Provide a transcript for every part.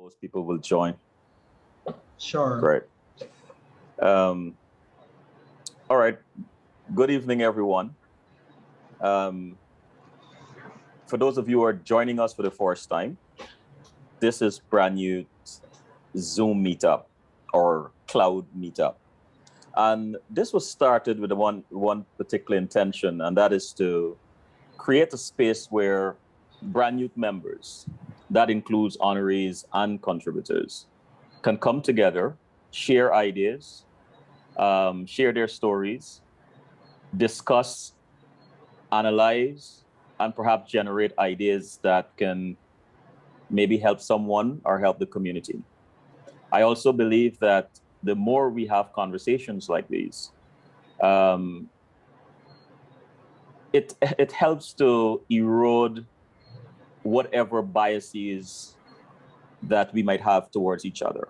Most people will join. Sure. Great. Um, all right. Good evening, everyone. Um, for those of you who are joining us for the first time, this is brand new Zoom meetup or cloud meetup. And this was started with one particular intention, and that is to create a space where brand new members, that includes honorees and contributors, can come together, share ideas, share their stories, discuss, analyze, and perhaps generate ideas that can maybe help someone or help the community. I also believe that the more we have conversations like these, um, it helps to erode whatever biases that we might have towards each other.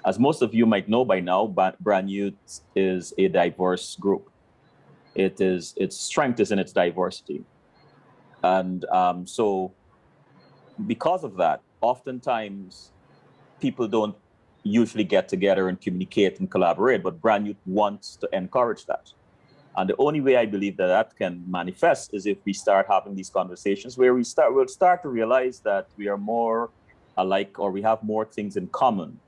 As most of you might know by now, Brand Youth is a diverse group. Its strength is in its diversity. And so because of that, oftentimes people don't usually get together and communicate and collaborate, but Brand Youth wants to encourage that. And the only way I believe that that can manifest is if we start having these conversations where we'll start to realize that we are more alike, or we have more things in common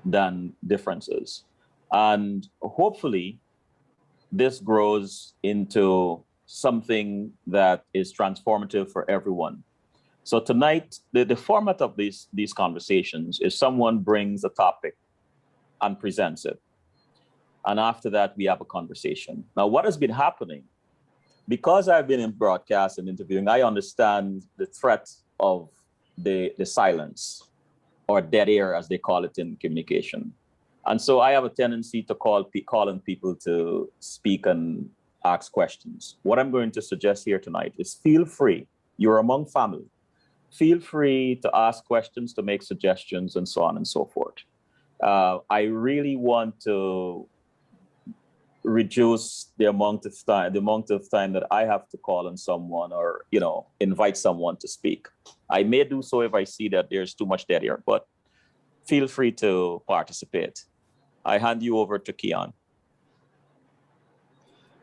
than differences. And hopefully this grows into something that is transformative for everyone. So tonight, the format of these conversations is someone brings a topic and presents it. And after that, we have a conversation. Now, what has been happening, because I've been in broadcast and interviewing, I understand the threat of the silence, or dead air, as they call it in communication. And so I have a tendency to call on people to speak and ask questions. What I'm going to suggest here tonight is feel free. You're among family. Feel free to ask questions, to make suggestions, and so on and so forth. I really want to reduce the amount of time that I have to call on someone, or invite someone to speak. I may do so if I see that there's too much dead air, but feel free to participate. I hand you over to Keon.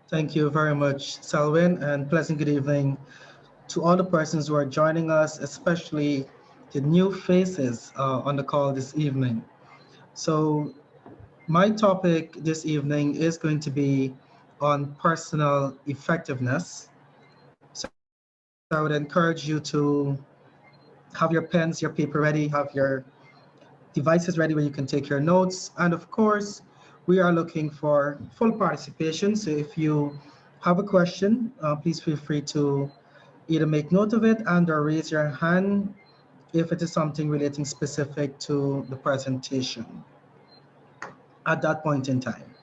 Thank you very much, Selwyn, and pleasant good evening to all the persons who are joining us, especially the new faces on the call this evening. So my topic this evening is going to be on personal effectiveness. So I would encourage you to have your pens, your paper ready, have your devices ready where you can take your notes. And of course, we are looking for full participation. So if you have a question, please feel free to either make note of it and or raise your hand if it is something relating specific to the presentation at that point in time.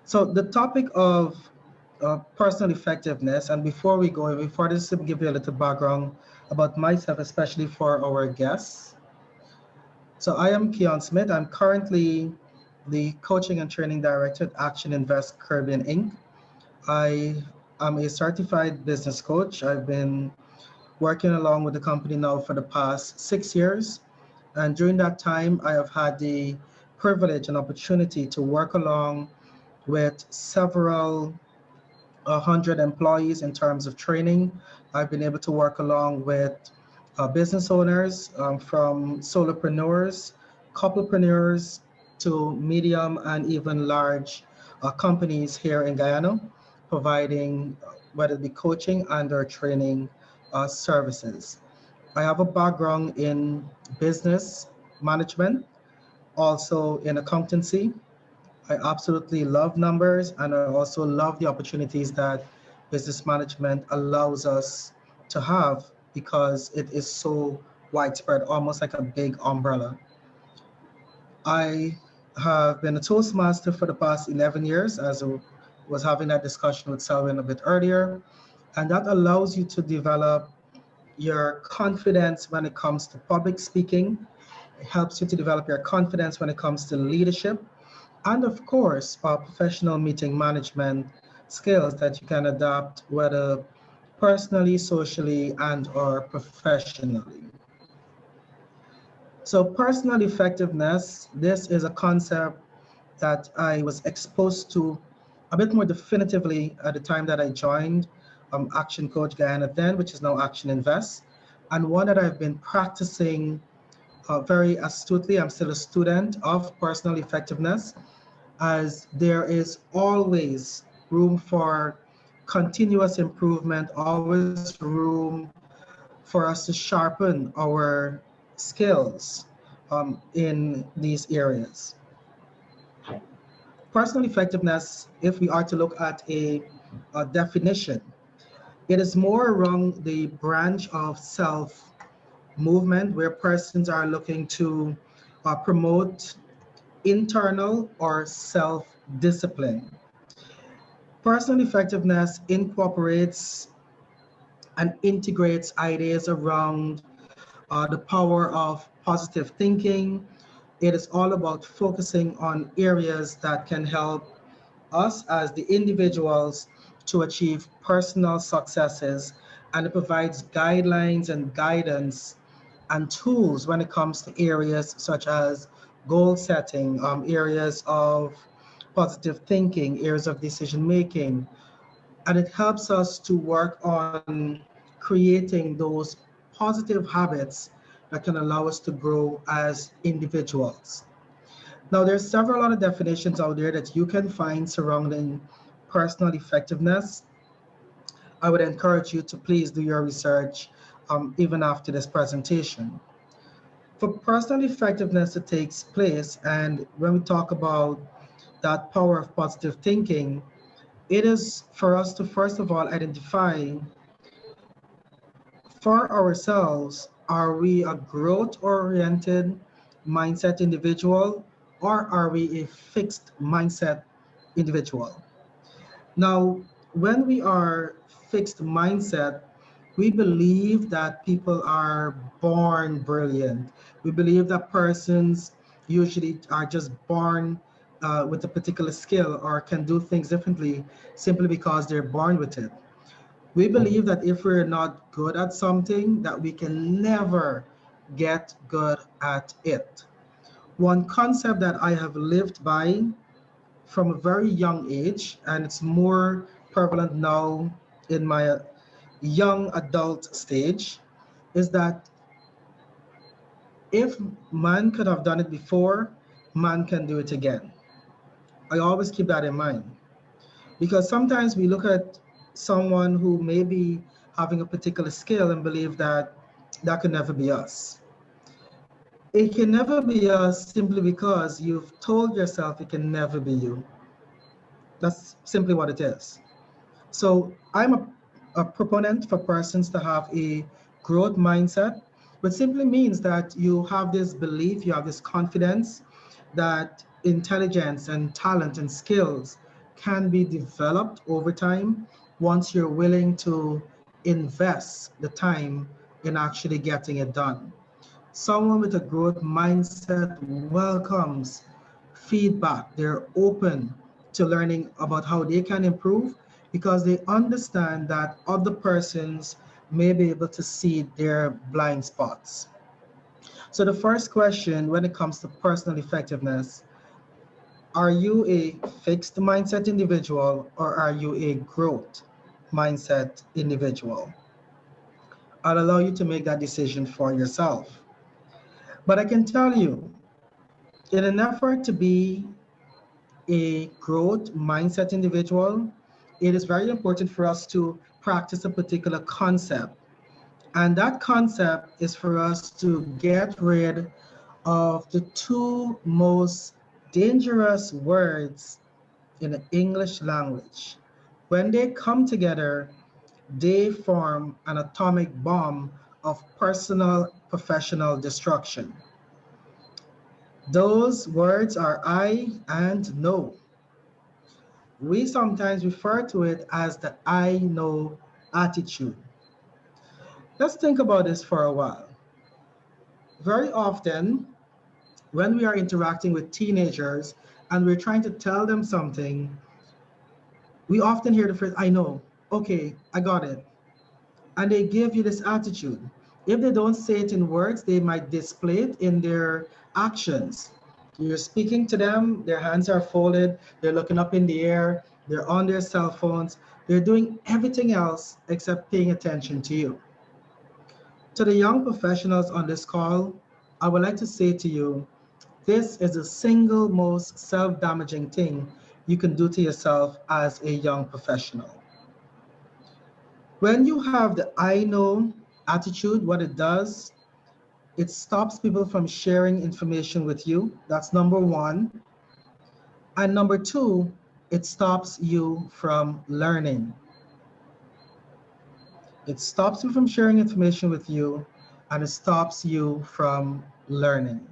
So the topic of personal effectiveness, and before we go any further, just to give you a little background about myself, especially for our guests. So I am Keon Smith. I'm currently the Coaching and Training Director at Action Invest Caribbean Inc. I am a certified business coach. I've been working along with the company now for the past 6 years. And during that time, I have had the privilege and opportunity to work along with several hundred employees in terms of training. I've been able to work along with business owners, from solopreneurs, couplepreneurs, to medium and even large companies here in Guyana, providing whether it be coaching and or training services. I have a background in business management, also in accountancy. I absolutely love numbers, and I also love the opportunities that business management allows us to have because it is so widespread, almost like a big umbrella. I have been a Toastmaster for the past 11 years, as I was having that discussion with Selwyn a bit earlier, and that allows you to develop your confidence when it comes to public speaking. It helps you to develop your confidence when it comes to leadership, and of course, professional meeting management skills that you can adapt whether personally, socially, and or professionally. So, personal effectiveness, this is a concept that I was exposed to a bit more definitively at the time that I joined Action Coach Guyana then, which is now Action Invest, and one that I've been practicing very astutely. I'm still a student of personal effectiveness, as there is always room for continuous improvement, always room for us to sharpen our skills in these areas. Personal effectiveness, if we are to look at a definition, it is more around the branch of self movement where persons are looking to promote internal or self discipline. Personal effectiveness incorporates and integrates ideas around the power of positive thinking. It is all about focusing on areas that can help us as the individuals to achieve personal successes, and it provides guidelines and guidance and tools when it comes to areas such as goal setting, areas of positive thinking, areas of decision making, and it helps us to work on creating those positive habits that can allow us to grow as individuals. Now, there's several other definitions out there that you can find surrounding personal effectiveness. I would encourage you to please do your research even after this presentation. For personal effectiveness to take place, and when we talk about that power of positive thinking, it is for us to first of all identify for ourselves, are we a growth oriented mindset individual, or are we a fixed mindset individual? Now, when we are fixed mindset, we believe that people are born brilliant. We believe that persons usually are just born with a particular skill or can do things differently simply because they're born with it. We believe that if we're not good at something, that we can never get good at it. One concept that I have lived by from a very young age, and it's more prevalent now in my young adult stage, is that if man could have done it before, man can do it again. I always keep that in mind because sometimes we look at someone who may be having a particular skill and believe that that could never be us. It can never be us simply because you've told yourself it can never be you. That's simply what it is. So I'm a proponent for persons to have a growth mindset, which simply means that you have this belief, you have this confidence that intelligence and talent and skills can be developed over time once you're willing to invest the time in actually getting it done. Someone with a growth mindset welcomes feedback. They're open to learning about how they can improve because they understand that other persons may be able to see their blind spots. So, the first question when it comes to personal effectiveness, are you a fixed mindset individual or are you a growth mindset individual? I'll allow you to make that decision for yourself. But I can tell you, in an effort to be a growth mindset individual, it is very important for us to practice a particular concept. And that concept is for us to get rid of the two most dangerous words in the English language. When they come together, they form an atomic bomb of personal professional destruction. Those words are I and no. We sometimes refer to it as the I know attitude. Let's think about this for a while. Very often, when we are interacting with teenagers and we're trying to tell them something, we often hear the phrase, I know, okay, I got it. And they give you this attitude. If they don't say it in words, they might display it in their actions. You're speaking to them, their hands are folded, they're looking up in the air, they're on their cell phones, they're doing everything else except paying attention to you. To the young professionals on this call, I would like to say to you, this is the single most self damaging thing you can do to yourself as a young professional. When you have the I know attitude, what it does, it stops people from sharing information with you. That's number one. And number two, it stops you from learning. It stops you from sharing information with you and it stops you from learning.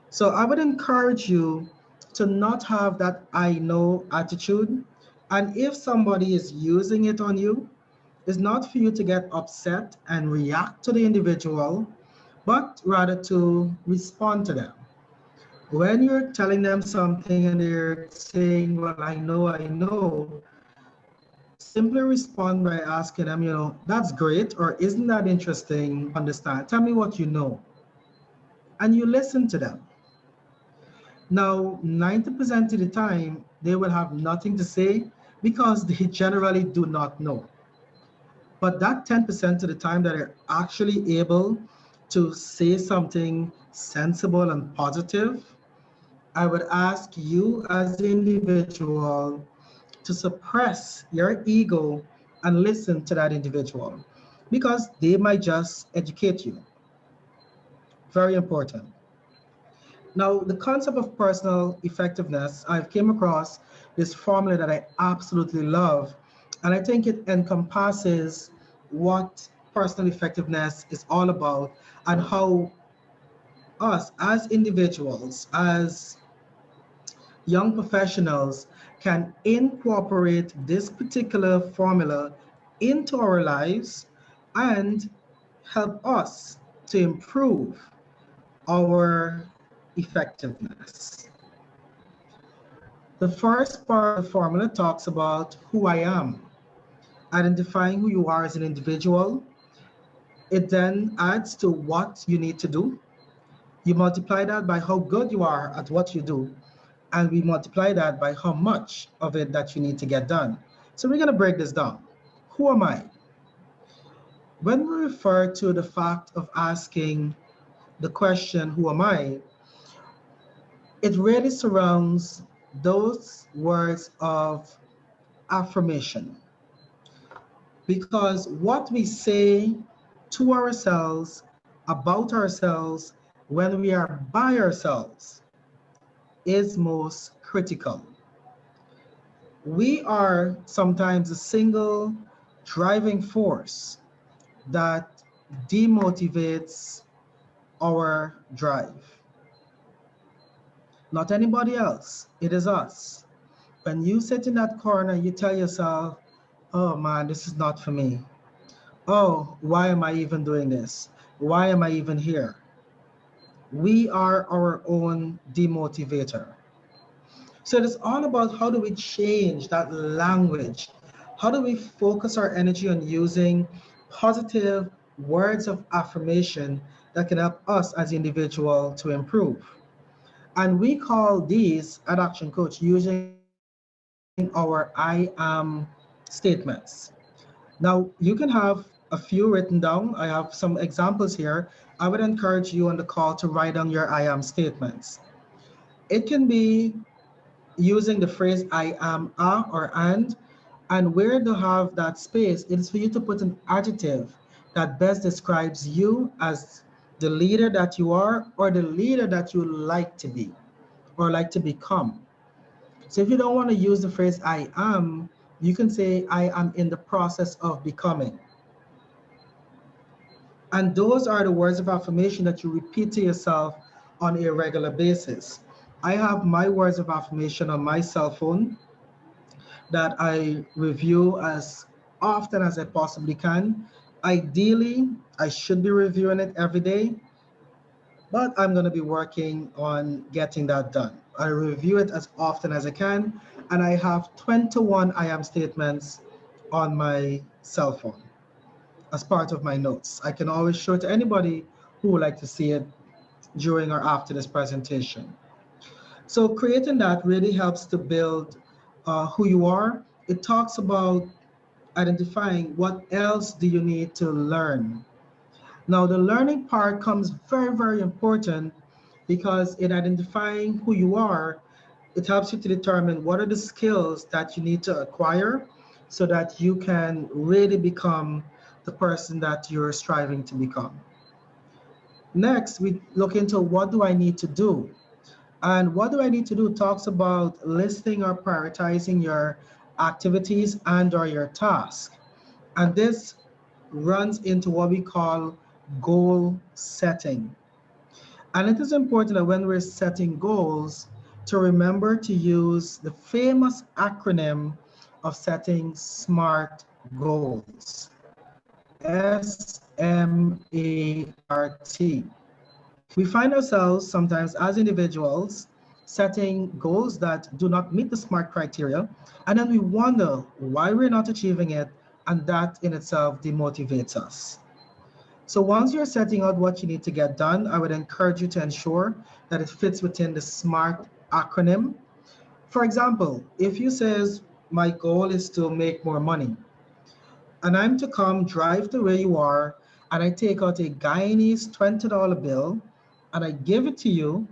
So I would encourage you to not have that I know attitude. And if somebody is using it on you, it's not for you to get upset and react to the individual, but rather to respond to them. When you're telling them something and they're saying, well, I know, simply respond by asking them, that's great, or isn't that interesting? Understand? Tell me what you know. And you listen to them. Now, 90% of the time, they will have nothing to say because they generally do not know. But that 10% of the time that are actually able to say something sensible and positive, I would ask you as the individual to suppress your ego and listen to that individual because they might just educate you. Very important. Now, the concept of personal effectiveness, I've came across this formula that I absolutely love, and I think it encompasses what personal effectiveness is all about and how us as individuals, as young professionals can incorporate this particular formula into our lives and help us to improve our effectiveness. The first part of the formula talks about who I am, identifying who you are as an individual. It then adds to what you need to do. You multiply that by how good you are at what you do, and we multiply that by how much of it that you need to get done. So we're going to break this down. Who am I? When we refer to the fact of asking the question, who am I, it really surrounds those words of affirmation. Because what we say to ourselves, about ourselves, when we are by ourselves, is most critical. We are sometimes a single driving force that demotivates our drive. Not anybody else, it is us. When you sit in that corner, you tell yourself, oh man, this is not for me. Oh, why am I even doing this? Why am I even here? We are our own demotivator. So it's all about how do we change that language? How do we focus our energy on using positive words of affirmation that can help us as individual to improve? And we call these at Action Coach using our I am statements. Now, you can have a few written down. I have some examples here. I would encourage you on the call to write down your I am statements. It can be using the phrase I am a or and where to have that space, it is for you to put an adjective that best describes you as the leader that you are or the leader that you like to be or like to become. So if you don't want to use the phrase I am, you can say I am in the process of becoming. And those are the words of affirmation that you repeat to yourself on a regular basis. I have my words of affirmation on my cell phone that I review as often as I possibly can. Ideally, I should be reviewing it every day, but I'm going to be working on getting that done. I review it as often as I can, and I have 21 I am statements on my cell phone. as part of my notes. I can always show it to anybody who would like to see it during or after this presentation. So creating that really helps to build who you are. It talks about identifying what else do you need to learn. Now, the learning part comes very, very important because in identifying who you are, it helps you to determine what are the skills that you need to acquire so that you can really become the person that you're striving to become. Next, we look into what do I need to do? And what do I need to do talks about listing or prioritizing your activities and or your task. And this runs into what we call goal setting. And it is important that when we're setting goals to remember to use the famous acronym of setting SMART goals. SMART. We find ourselves sometimes as individuals setting goals that do not meet the SMART criteria, and then we wonder why we're not achieving it, and that in itself demotivates us. So once you're setting out what you need to get done, I would encourage you to ensure that it fits within the SMART acronym. For example, if you says, my goal is to make more money, and I'm to come drive to where you are, and I take out a Guyanese $20 bill, and I give it to you,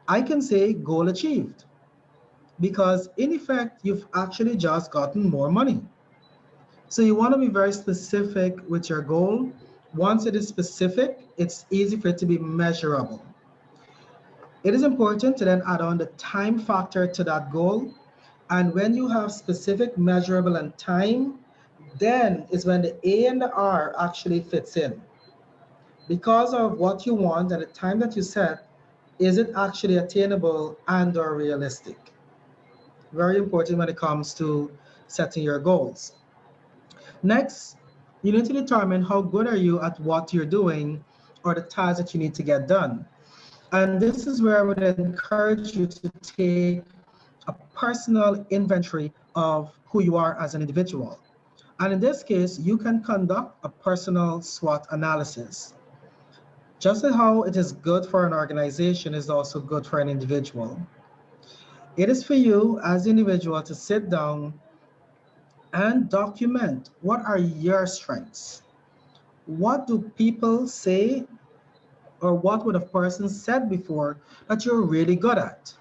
I can say goal achieved. Because in effect, you've actually just gotten more money. So you want to be very specific with your goal. Once it is specific, it's easy for it to be measurable. It is important to then add on the time factor to that goal. And when you have specific, measurable, and time, then is when the A and the R actually fits in. Because of what you want and the time that you set, is it actually attainable and or realistic? Very important when it comes to setting your goals. Next, you need to determine how good are you at what you're doing or the tasks that you need to get done. And this is where I would encourage you to take a personal inventory of who you are as an individual. And in this case, you can conduct a personal SWOT analysis. Just as how it is good for an organization is also good for an individual. It is for you as an individual to sit down and document what are your strengths. What do people say or what would a person said before that you're really good at?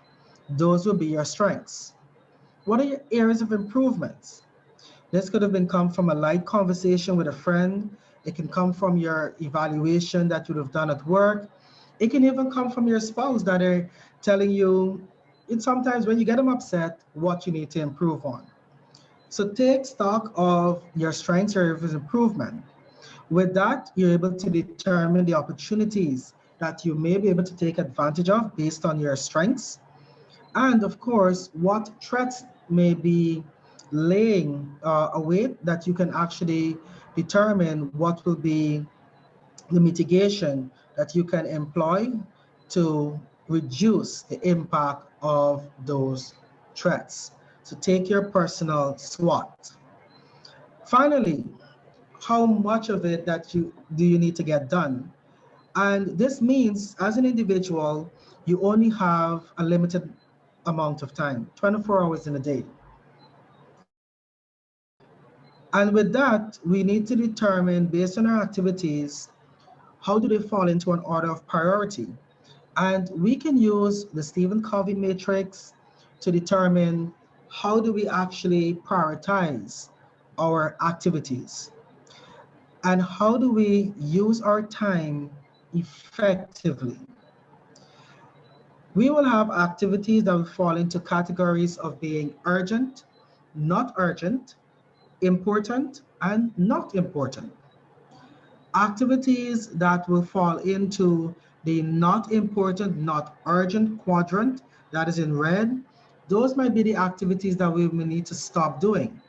Those will be your strengths. What are your areas of improvements? This could have been come from a light conversation with a friend. It can come from your evaluation that you would have done at work. It can even come from your spouse that are telling you, it's sometimes when you get them upset, what you need to improve on. So take stock of your strengths or areas of improvement. With that, you're able to determine the opportunities that you may be able to take advantage of based on your strengths. And of course, what threats may be laying await that you can actually determine what will be the mitigation that you can employ to reduce the impact of those threats. So take your personal SWOT. Finally, how much of it that you do you need to get done? And this means as an individual, you only have a limited amount of time, 24 hours in a day. And with that, we need to determine based on our activities, how do they fall into an order of priority? And we can use the Stephen Covey matrix to determine how do we actually prioritize our activities and how do we use our time effectively. We will have activities that will fall into categories of being urgent, not urgent, important, and not important. Activities that will fall into the not important, not urgent quadrant that is in red, those might be the activities that we may need to stop doing.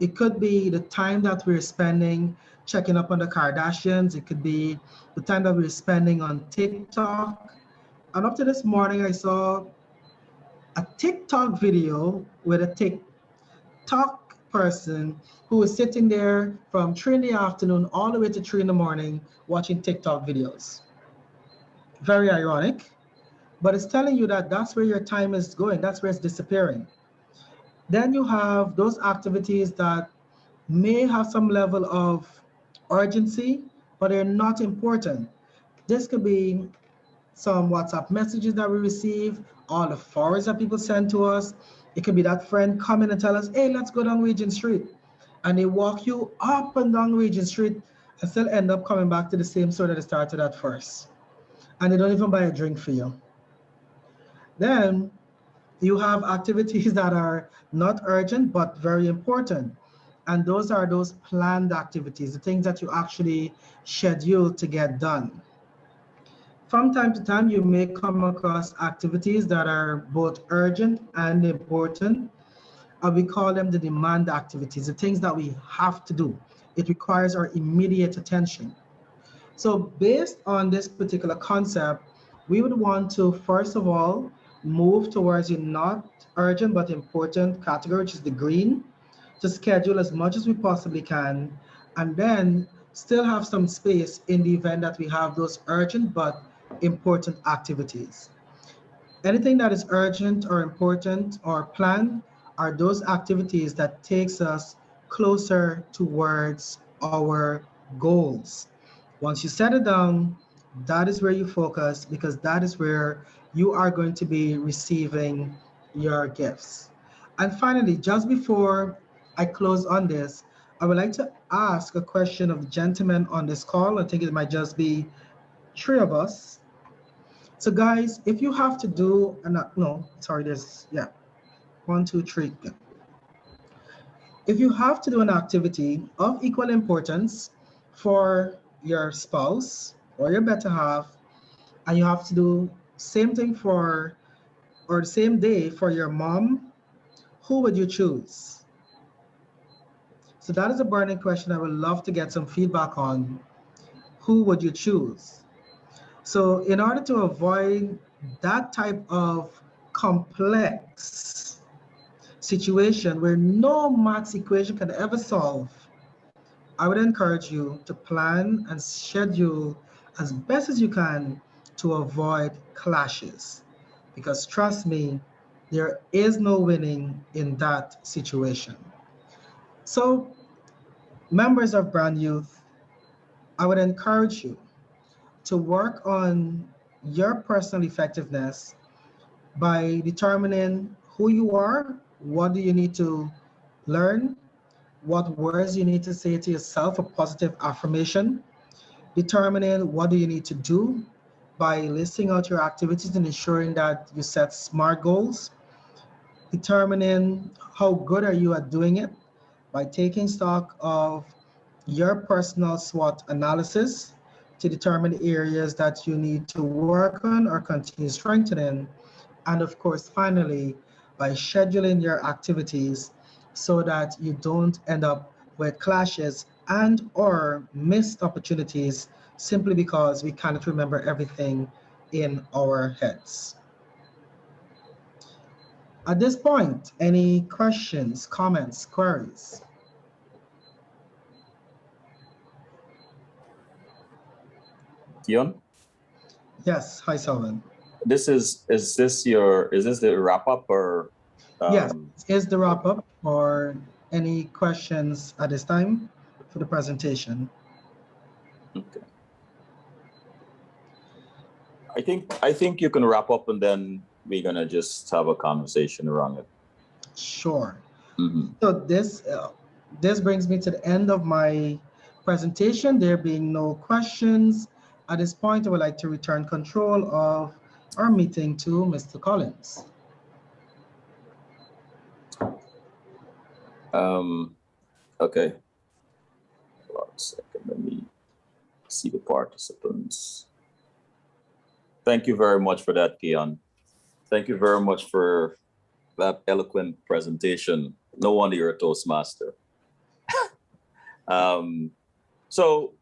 It could be the time that we're spending checking up on the Kardashians. It could be the time that we're spending on TikTok. And up to this morning, I saw a TikTok video with a TikTok person who is sitting there from 3 in the afternoon all the way to 3 in the morning watching TikTok videos. Very ironic, but it's telling you that that's where your time is going, that's where it's disappearing. Then you have those activities that may have some level of urgency, but they're not important. This could be some WhatsApp messages that we receive, all the forwards that people send to us. It could be that friend coming and tell us, hey, let's go down Regent Street. And they walk you up and down Regent Street and still end up coming back to the same store that they started at first. And they don't even buy a drink for you. Then you have activities that are not urgent but very important. And those are those planned activities, the things that you actually schedule to get done. From time to time, you may come across activities that are both urgent and important. We call them the demand activities, the things that we have to do. It requires our immediate attention. So based on this particular concept, we would want to, first of all, move towards the not urgent but important category, which is the green, to schedule as much as we possibly can, and then still have some space in the event that we have those urgent but important activities. Anything that is urgent or important or planned are those activities that takes us closer towards our goals. Once you set it down, that is where you focus because that is where you are going to be receiving your gifts. And finally, just before I close on this, I would like to ask a question of the gentleman on this call. I think it might just be three of us. So guys, if you have to do, no, sorry, there's, yeah, one, two, three. Yeah. If you have to do an activity of equal importance for your spouse or your better half, and you have to do same thing for, or the same day for your mom, who would you choose? So that is a burning question I would love to get some feedback on. Who would you choose? So in order to avoid that type of complex situation where no maths equation can ever solve, I would encourage you to plan and schedule as best as you can to avoid clashes. Because trust me, there is no winning in that situation. So, members of Brand Youth, I would encourage you to work on your personal effectiveness by determining who you are, what do you need to learn, what words you need to say to yourself, a positive affirmation, determining what do you need to do by listing out your activities and ensuring that you set SMART goals, determining how good are you at doing it by taking stock of your personal SWOT analysis to determine areas that you need to work on or continue strengthening. And of course, finally, by scheduling your activities so that you don't end up with clashes and or missed opportunities simply because we cannot remember everything in our heads. At this point, any questions, comments, queries? Keon, Yes, hi, Selwyn. is this the wrap up or Yes, um is the wrap up or any questions at this time for the presentation? okay. I think you can wrap up and then we're gonna just have a conversation around it. Sure. Mm-hmm. So this brings me to the end of my presentation. There being no questions at this point, I would like to return control of our meeting to Mr. Collins. Okay. 1 second. Let me see the participants. Thank you very much for that, Keon. Thank you very much for that eloquent presentation. No wonder you're a Toastmaster. So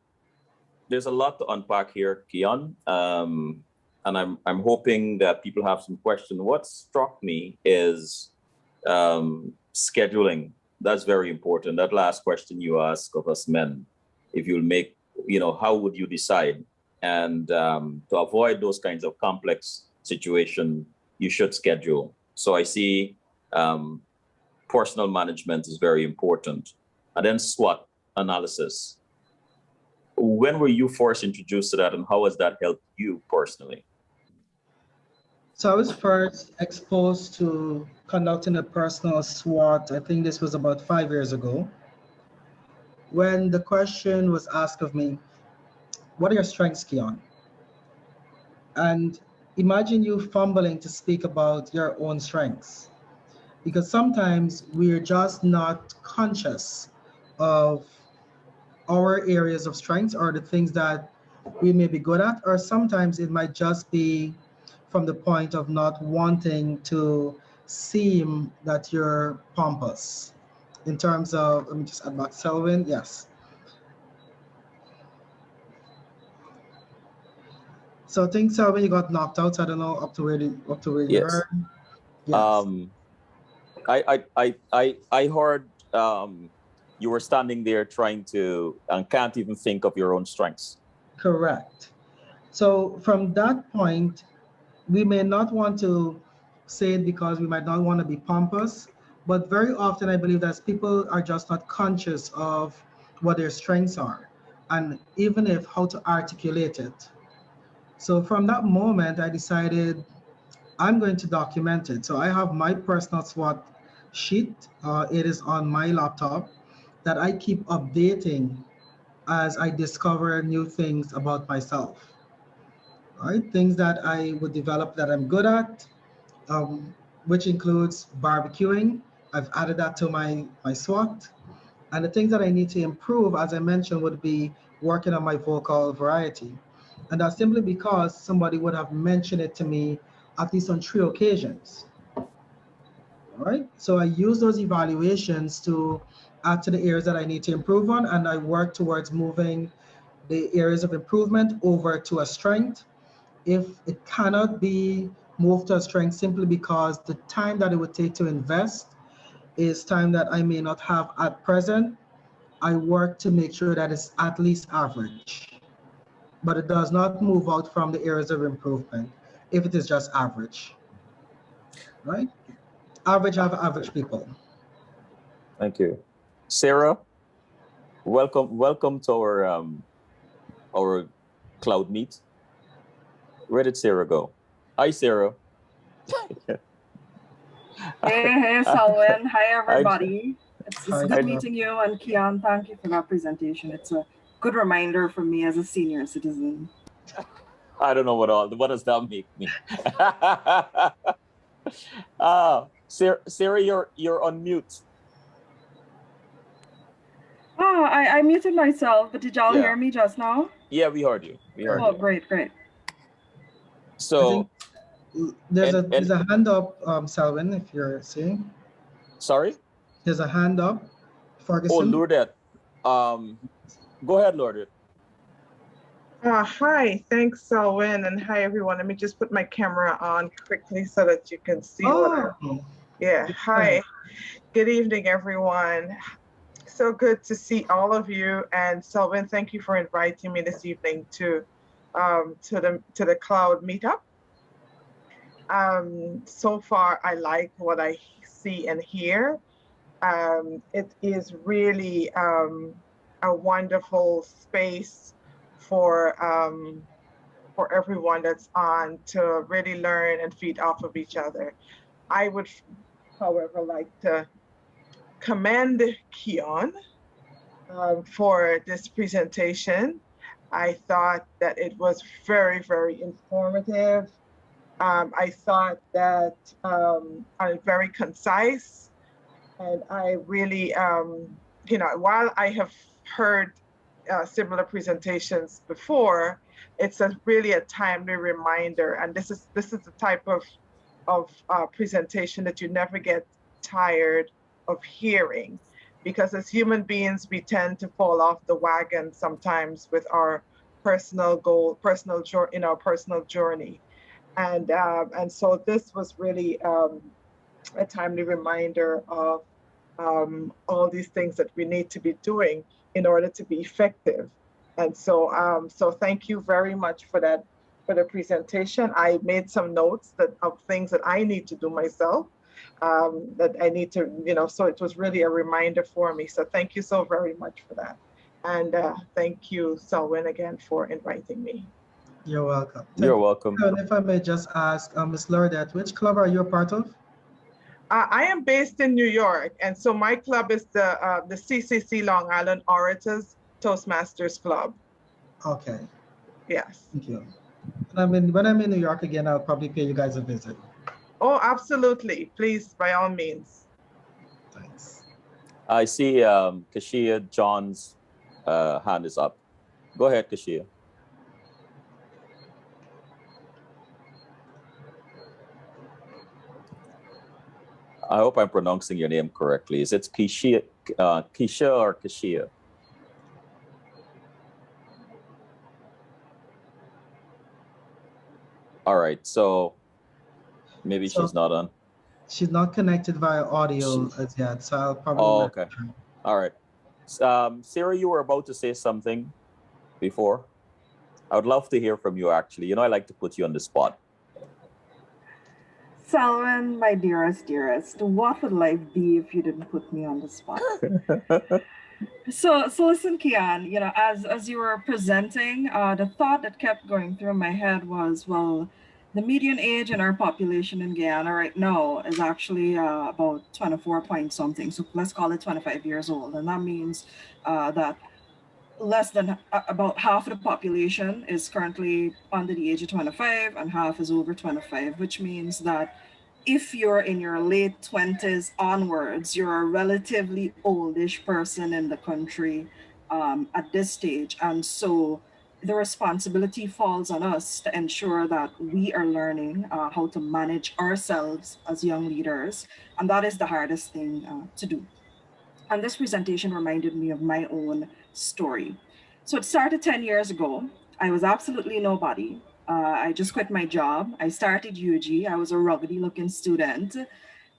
there's a lot to unpack here, Keon. And I'm hoping that people have some questions. What struck me is scheduling. That's very important. That last question you ask of us men, if you'll make, how would you decide? And to avoid those kinds of complex situation, you should schedule. So I see um, personal management is very important. And then SWOT analysis. When were you first introduced to that, and how has that helped you personally? So I was first exposed to conducting a personal SWOT. I think this was about 5 years ago, when the question was asked of me, what are your strengths, Keon? And imagine you fumbling to speak about your own strengths, because sometimes we're just not conscious of our areas of strengths or the things that we may be good at, or sometimes it might just be from the point of not wanting to seem that you're pompous. In terms of, let me just add back Selwyn, yes. So I think Selwyn, you got knocked out. I don't know up to where you Yes. heard. Yes, Um, I heard you were standing there trying to and can't even think of your own strengths. correct. So from that point, we may not want to say it because we might not want to be pompous, but very often I believe that people are just not conscious of what their strengths are, and even if how to articulate it. So from that moment, I decided I'm going to document it. So I have my personal SWOT sheet. It is on my laptop that I keep updating as I discover new things about myself. Right, things that I would develop that I'm good at, um, which includes barbecuing. I've added that to my SWOT. And the things that I need to improve, as I mentioned, would be working on my vocal variety. And that's simply because somebody would have mentioned it to me at least on 3 occasions. All right. So I use those evaluations to add to the areas that I need to improve on, and I work towards moving the areas of improvement over to a strength if it cannot be moved to a strength simply because the time that it would take to invest is time that I may not have at present, I work to make sure that it's at least average, but it does not move out from the areas of improvement if it is just average, right? Average have average people. Thank you, Sarah. Welcome to our cloud meet. Where did Sarah go? Hi, Sarah. Hey, Salwin. Hi, I, everybody. It's Hi, good I, Sarah. meeting you. And Keon, thank you for that presentation. It's a good reminder for me as a senior citizen. I don't know what does that make me? Sarah, you're on mute. I muted myself, but did y'all Yeah, hear me just now? yeah, we heard you. We heard Oh, you. great, great. I think So there's a and hand up, Selwyn, if you're seeing. sorry. There's a hand up, Oh, Ferguson. Lourdes. Um, Go ahead, Lourdes. Hi, thanks, Selwyn, and hi, everyone. Let me just put my camera on quickly so that you can see what I'm. Oh, Yeah, hi. Good evening, everyone. So good to see all of you. And Selwyn, thank you for inviting me this evening to the cloud meetup. So far, I like what I see and hear. It is really a wonderful space for everyone that's on to really learn and feed off of each other. I would, however, like to commend Keon for this presentation. I thought that it was very, very informative. I thought that very concise, and I really, while I have heard similar presentations before, it's really a timely reminder, and this is the type of presentation that you never get tired of hearing, because as human beings we tend to fall off the wagon sometimes with our personal goal, in our personal journey, and so this was really a timely reminder of all these things that we need to be doing in order to be effective. And so, so thank you very much for that, for the presentation. I made some notes of things that I need to do myself, that I need to, so it was really a reminder for me. So thank you so very much for that. And thank you, Selwyn, again for inviting me. You're welcome. You're Thank welcome. you. And if I may just ask, Ms. Lourdes, which club are you a part of? I am based in New York, and so my club is the CCC Long Island Orators Toastmasters Club. Okay, Yes. thank you. And when I'm in New York again, I'll probably pay you guys a visit. Oh, absolutely. Please, by all means. Thanks. I see Kashia John's hand is up. Go ahead, Kashia. I hope I'm pronouncing your name correctly. Is it Keisha or Kashia? All right, so maybe So she's not on. she's not connected via audio as yet, so I'll probably Oh, message okay. her. All right. Sarah, you were about to say something before. I would love to hear from you, actually. I like to put you on the spot. Selwyn, my dearest, what would life be if you didn't put me on the spot? So listen, Keon, as you were presenting, the thought that kept going through my head was, well, the median age in our population in Guyana right now is actually about 24 point something. So let's call it 25 years old. And that means that less than about half of the population is currently under the age of 25 and half is over 25, which means that if you're in your late 20s onwards, you're a relatively oldish person in the country at this stage. And so the responsibility falls on us to ensure that we are learning how to manage ourselves as young leaders. And that is the hardest thing to do. And this presentation reminded me of my own story. So it started 10 years ago. I was absolutely nobody. I just quit my job. I started UG. I was a ruggedy looking student.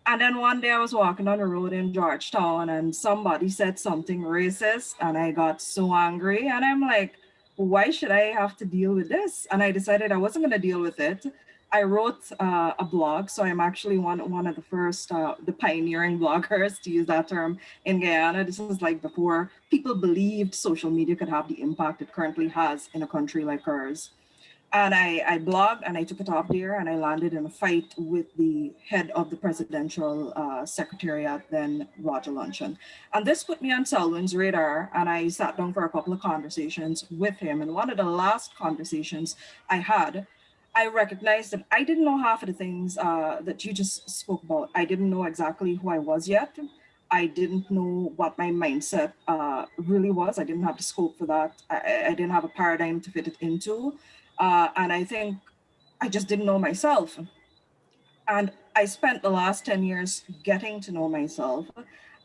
And then one day I was walking on the road in Georgetown and somebody said something racist and I got so angry. And I'm like, why should I have to deal with this? And I decided I wasn't going to deal with it. I wrote a blog. So I'm actually one of the first, the pioneering bloggers, to use that term, in Guyana. This is like before people believed social media could have the impact it currently has in a country like ours. And I blogged and I took it off there and I landed in a fight with the head of the presidential secretariat, then Roger Luncheon. And this put me on Selwyn's radar and I sat down for a couple of conversations with him. And one of the last conversations I had, I recognized that I didn't know half of the things that you just spoke about. I didn't know exactly who I was yet. I didn't know what my mindset really was. I didn't have the scope for that. I didn't have a paradigm to fit it into. And I think I just didn't know myself. And I spent the last 10 years getting to know myself.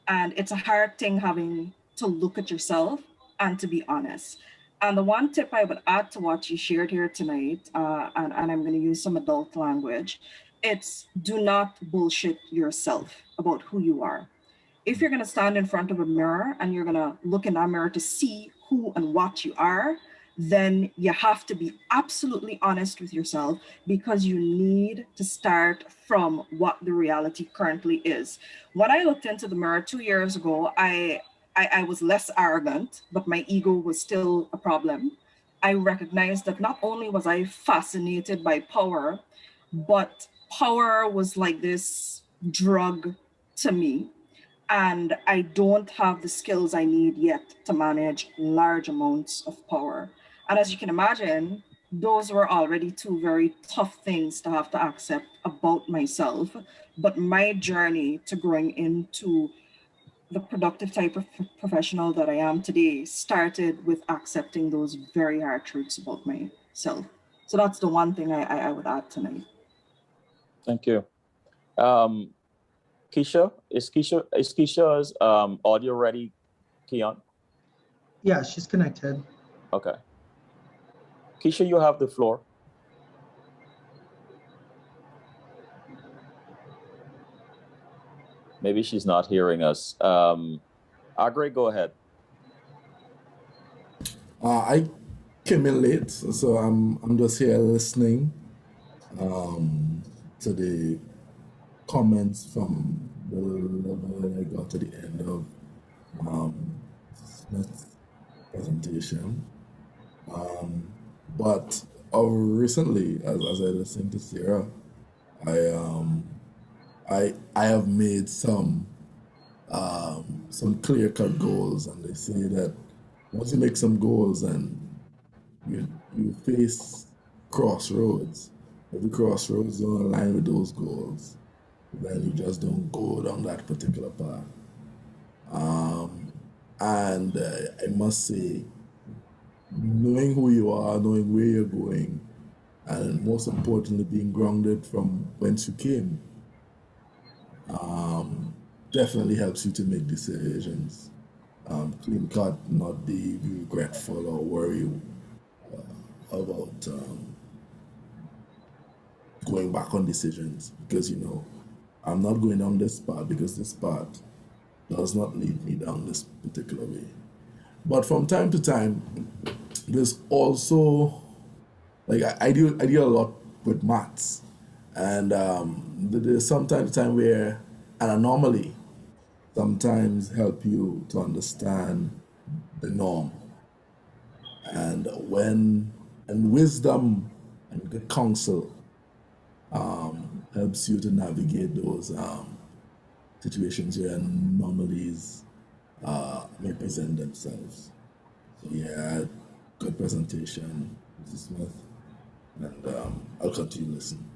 And it's a hard thing having to look at yourself and to be honest. And the one tip I would add to what you shared here tonight, and I'm going to use some adult language, it's do not bullshit yourself about who you are. If you're going to stand in front of a mirror and you're going to look in that mirror to see who and what you are, then you have to be absolutely honest with yourself because you need to start from what the reality currently is. When I looked into the mirror 2 years ago, I was less arrogant, but my ego was still a problem. I recognized that not only was I fascinated by power, but power was like this drug to me and I don't have the skills I need yet to manage large amounts of power. And as you can imagine, those were already two very tough things to have to accept about myself. But my journey to growing into the productive type of professional that I am today started with accepting those very hard truths about myself. So that's the one thing I would add tonight. Thank you. Keisha's audio ready, Keon? Yeah, she's connected. Okay. Keisha, you have the floor. Maybe she's not hearing us. Agre, go ahead. I came in late, so I'm just here listening to the comments from the level that I got to the end of Smith's presentation. But recently, as I listened to Sarah, I have made some clear-cut goals, and they say that once you make some goals and you face crossroads, if the crossroads don't align with those goals, then you just don't go down that particular path. And I must say, knowing who you are, knowing where you're going, and most importantly, being grounded from whence you came, definitely helps you to make decisions. Clean cut, not be regretful or worry about going back on decisions, because I'm not going down this path because this path does not lead me down this particular way. But from time to time, there's also, like, I deal a lot with maths, and there's some time to time where an anomaly sometimes help you to understand the norm, and wisdom and good counsel helps you to navigate those situations where anomalies may present themselves. So yeah, good presentation, Mrs. Smith, and I'll continue to listen.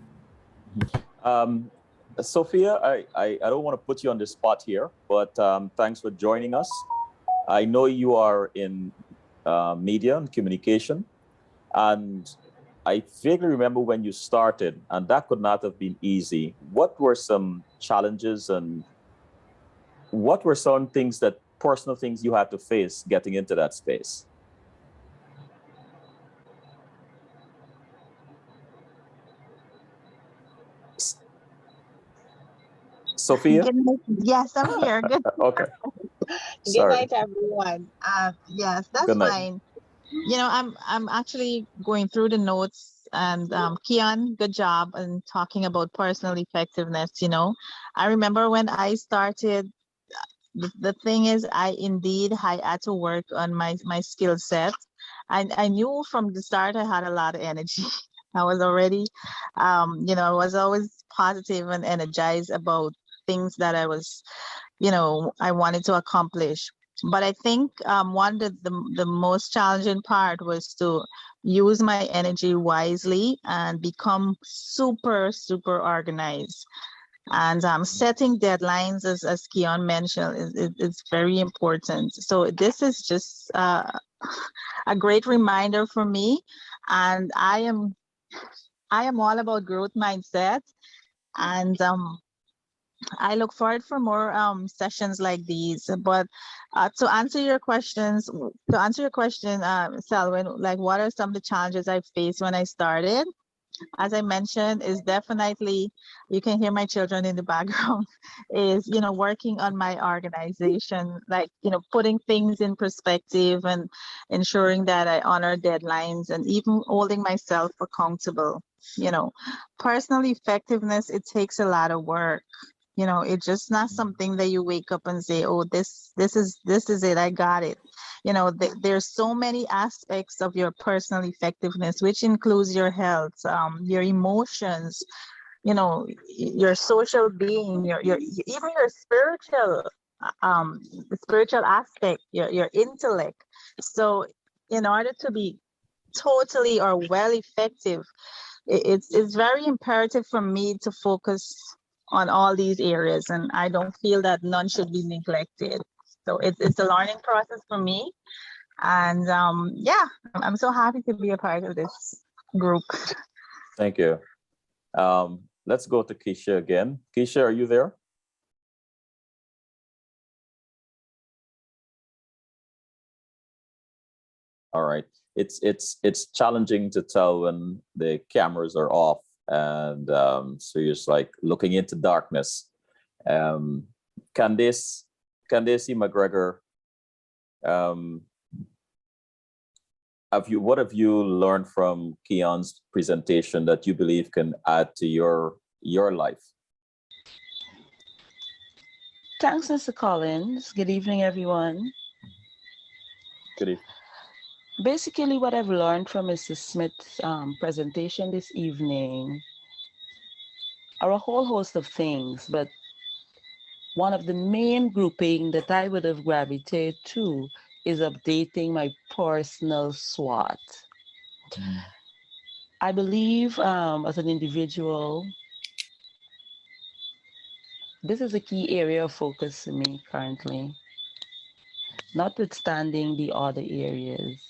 Sophia, I don't want to put you on the spot here, but thanks for joining us. I know you are in media and communication, and I vaguely remember when you started, and that could not have been easy. What were some challenges, and what were some things personal things you had to face getting into that space? Sophia? Yes, I'm here. Good. Okay. Good Sorry. night, everyone. Yes, that's Good night. fine. I'm actually going through the notes, and Keon, good job in talking about personal effectiveness. I remember when I started. The thing is, I had to work on my skill set. I knew from the start I had a lot of energy. I was already, I was always positive and energized about things that I wanted to accomplish. But I think one of the most challenging part was to use my energy wisely and become super, super organized. And setting deadlines, as Keon mentioned, is very important. So this is just a great reminder for me. And I am all about growth mindset. And I look forward for more sessions like these. But to answer your question, Selwyn, like, what are some of the challenges I faced when I started? As I mentioned, is definitely, you can hear my children in the background, is, working on my organization, like, putting things in perspective and ensuring that I honor deadlines and even holding myself accountable. Personal effectiveness, it takes a lot of work. It's just not something that you wake up and say, oh, this is it, I got it. There's so many aspects of your personal effectiveness, which includes your health, your emotions, your social being, your even your spiritual aspect, your intellect. So in order to be totally or well effective, it's very imperative for me to focus on all these areas, and I don't feel that none should be neglected. So it's a learning process for me, and yeah, I'm so happy to be a part of this group. Thank you. Let's go to Keisha again. Keisha, are you there? All right. It's challenging to tell when the cameras are off, and so you're just like looking into darkness. Candace McGregor, what have you learned from Keon's presentation that you believe can add to your life? Thanks, Mr. Collins. Good evening, everyone. Good evening. Basically, what I've learned from Mr. Smith's presentation this evening are a whole host of things, but one of the main grouping that I would have gravitated to is updating my personal SWOT. I believe as an individual, this is a key area of focus for me currently, notwithstanding the other areas.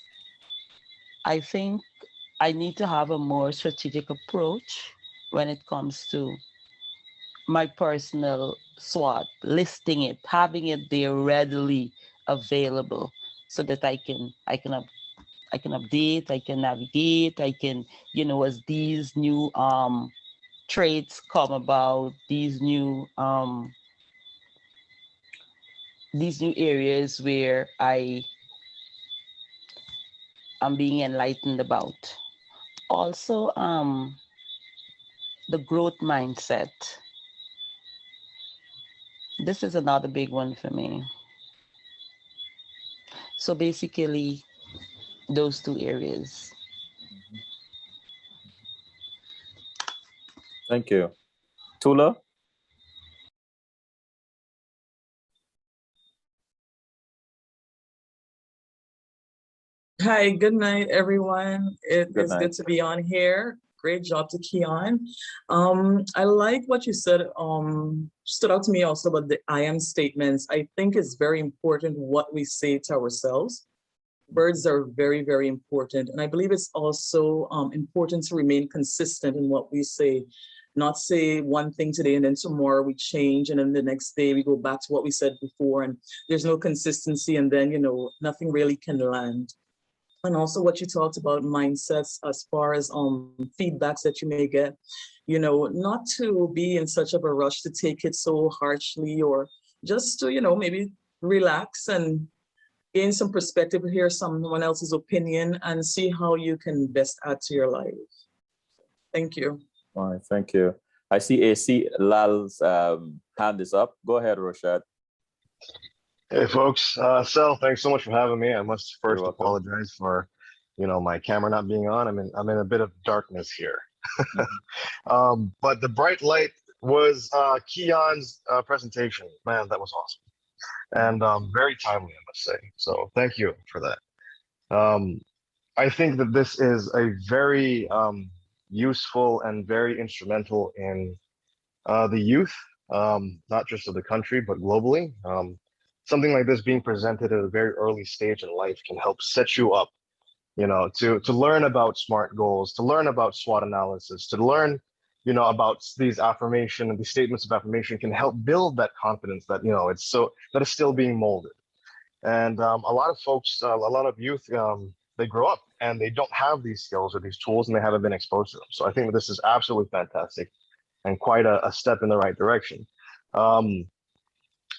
I think I need to have a more strategic approach when it comes to my personal SWOT, listing it, having it there readily available so that I can update, I can navigate, I can, as these new traits come about, these new areas where I am being enlightened about. Also, the growth mindset. This is another big one for me. So basically, those two areas. Thank you. Tula? Hi, good night, everyone. It Good is night. good to be on here. Great job to Keon. I like what you said, stood out to me also about the I am statements. I think it's very important what we say to ourselves. Words are very, very important. And I believe it's also important to remain consistent in what we say, not say one thing today and then tomorrow we change and then the next day we go back to what we said before and there's no consistency and then, nothing really can land. And also what you talked about mindsets as far as feedbacks that you may get, not to be in such of a rush to take it so harshly or just to, maybe relax and gain some perspective, hear someone else's opinion and see how you can best add to your life. Thank you. All right, thank you. I see AC Lal's hand is up. Go ahead, Roshad. Hey folks, Sel, thanks so much for having me. I must first welcome. apologize for, my camera not being on. I'm in a bit of darkness here. But the bright light was Keon's presentation. Man, that was awesome. And very timely, I must say. So thank you for that. I think that this is a very useful and very instrumental in the youth, not just of the country, but globally. Something like this being presented at a very early stage in life can help set you up, to learn about SMART goals, to learn about SWOT analysis, to learn, about these affirmation and these statements of affirmation can help build that confidence that, that is still being molded. And a lot of folks, a lot of youth, they grow up and they don't have these skills or these tools and they haven't been exposed to them. So I think this is absolutely fantastic and quite a step in the right direction.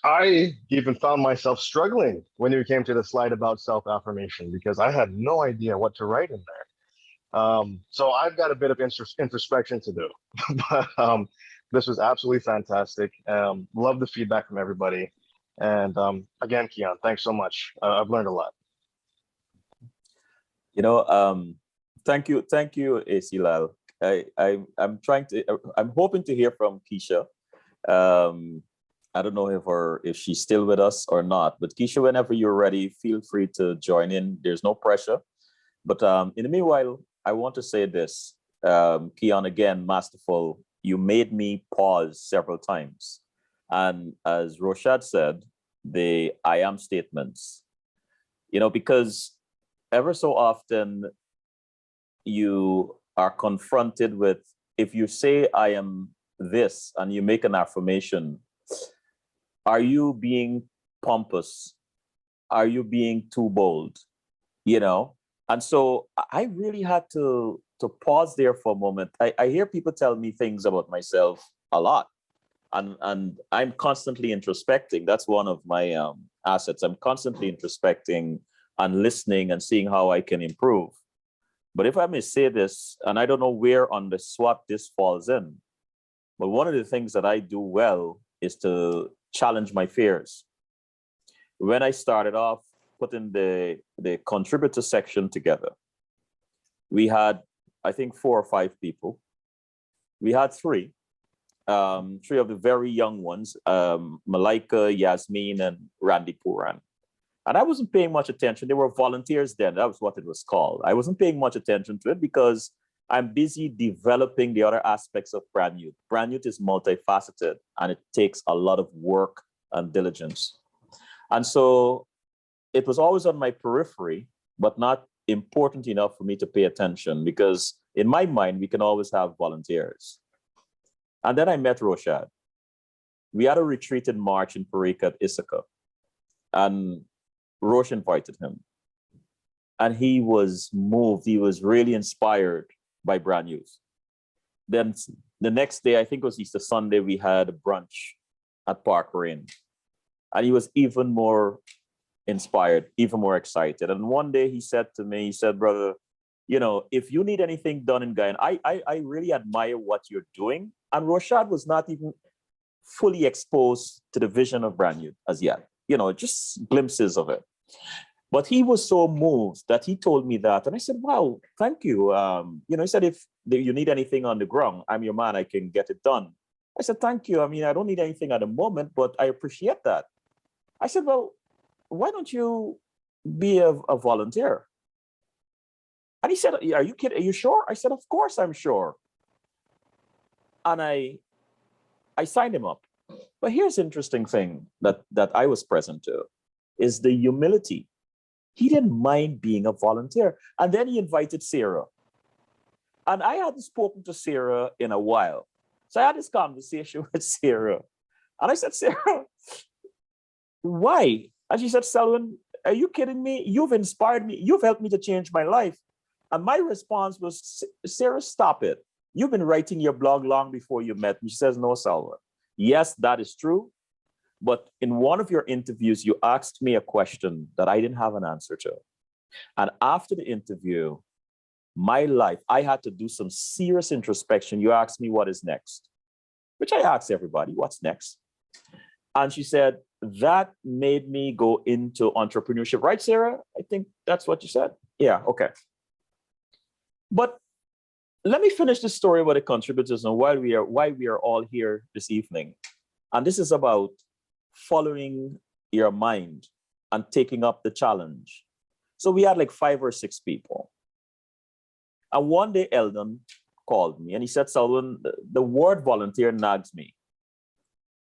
I even found myself struggling when you came to the slide about self-affirmation because I had no idea what to write in there. So I've got a bit of introspection to do, but this was absolutely fantastic. Love the feedback from everybody. And again, Keon, thanks so much. I've learned a lot. Thank you, AC Lal. I'm hoping to hear from Keisha. I don't know if she's still with us or not, but Keisha, whenever you're ready, feel free to join in. There's no pressure. But in the meanwhile, I want to say this. Keon, again, masterful. You made me pause several times. And as Roshad said, the I am statements, because ever so often you are confronted with, if you say I am this and you make an affirmation, are you being pompous? Are you being too bold? And so I really had to pause there for a moment. I hear people tell me things about myself a lot. And I'm constantly introspecting. That's one of my assets. I'm constantly introspecting and listening and seeing how I can improve. But if I may say this, and I don't know where on the SWOT this falls in, but one of the things that I do well is to challenge my fears. When I started off putting the contributor section together, we had, I think, 4 or 5 people. We had 3 of the very young ones, Malika, Yasmin, and Randy Puran. And I wasn't paying much attention. They were volunteers then. That was what it was called. I wasn't paying much attention to it because I'm busy developing the other aspects of Brand Youth. Brand Youth is multifaceted and it takes a lot of work and diligence. And so it was always on my periphery, but not important enough for me to pay attention because in my mind, we can always have volunteers. And then I met Roshad. We had a retreat in March in Parika at Ithaca. And Rosh invited him. And he was moved. He was really inspired by Brand Youth. Then the next day, I think it was Easter Sunday, we had a brunch at Park Rain. And he was even more inspired, even more excited. And one day he said to me, he said, brother, you know, if you need anything done in Guyana, I really admire what you're doing. And Roshad was not even fully exposed to the vision of Brand Youth as yet, you know, just glimpses of it. But he was so moved that he told me that. And I said, wow, thank you. You know, he said, if you need anything on the ground, I'm your man, I can get it done. I said, thank you. I mean, I don't need anything at the moment, but I appreciate that. I said, well, why don't you be a volunteer? And he said, are you kidding? Are you sure? I said, of course I'm sure. And I signed him up. But here's the interesting thing that I was present to is the humility. He didn't mind being a volunteer. And then he invited Sarah. And I hadn't spoken to Sarah in a while. So I had this conversation with Sarah. And I said, Sarah, why? And she said, Selwyn, are you kidding me? You've inspired me. You've helped me to change my life. And my response was, Sarah, stop it. You've been writing your blog long before you met me. She says, no, Selwyn. Yes, that is true. But in one of your interviews, you asked me a question that I didn't have an answer to. And after the interview, my life, I had to do some serious introspection. You asked me what is next, which I asked everybody, what's next? And she said, that made me go into entrepreneurship. Right, Sarah? I think that's what you said. Yeah, okay. But let me finish the story about the contributors and why we are all here this evening. And this is about following your mind and taking up the challenge. So we had like 5 or 6 people. And one day Eldon called me and he said, Selwyn, the word volunteer nags me.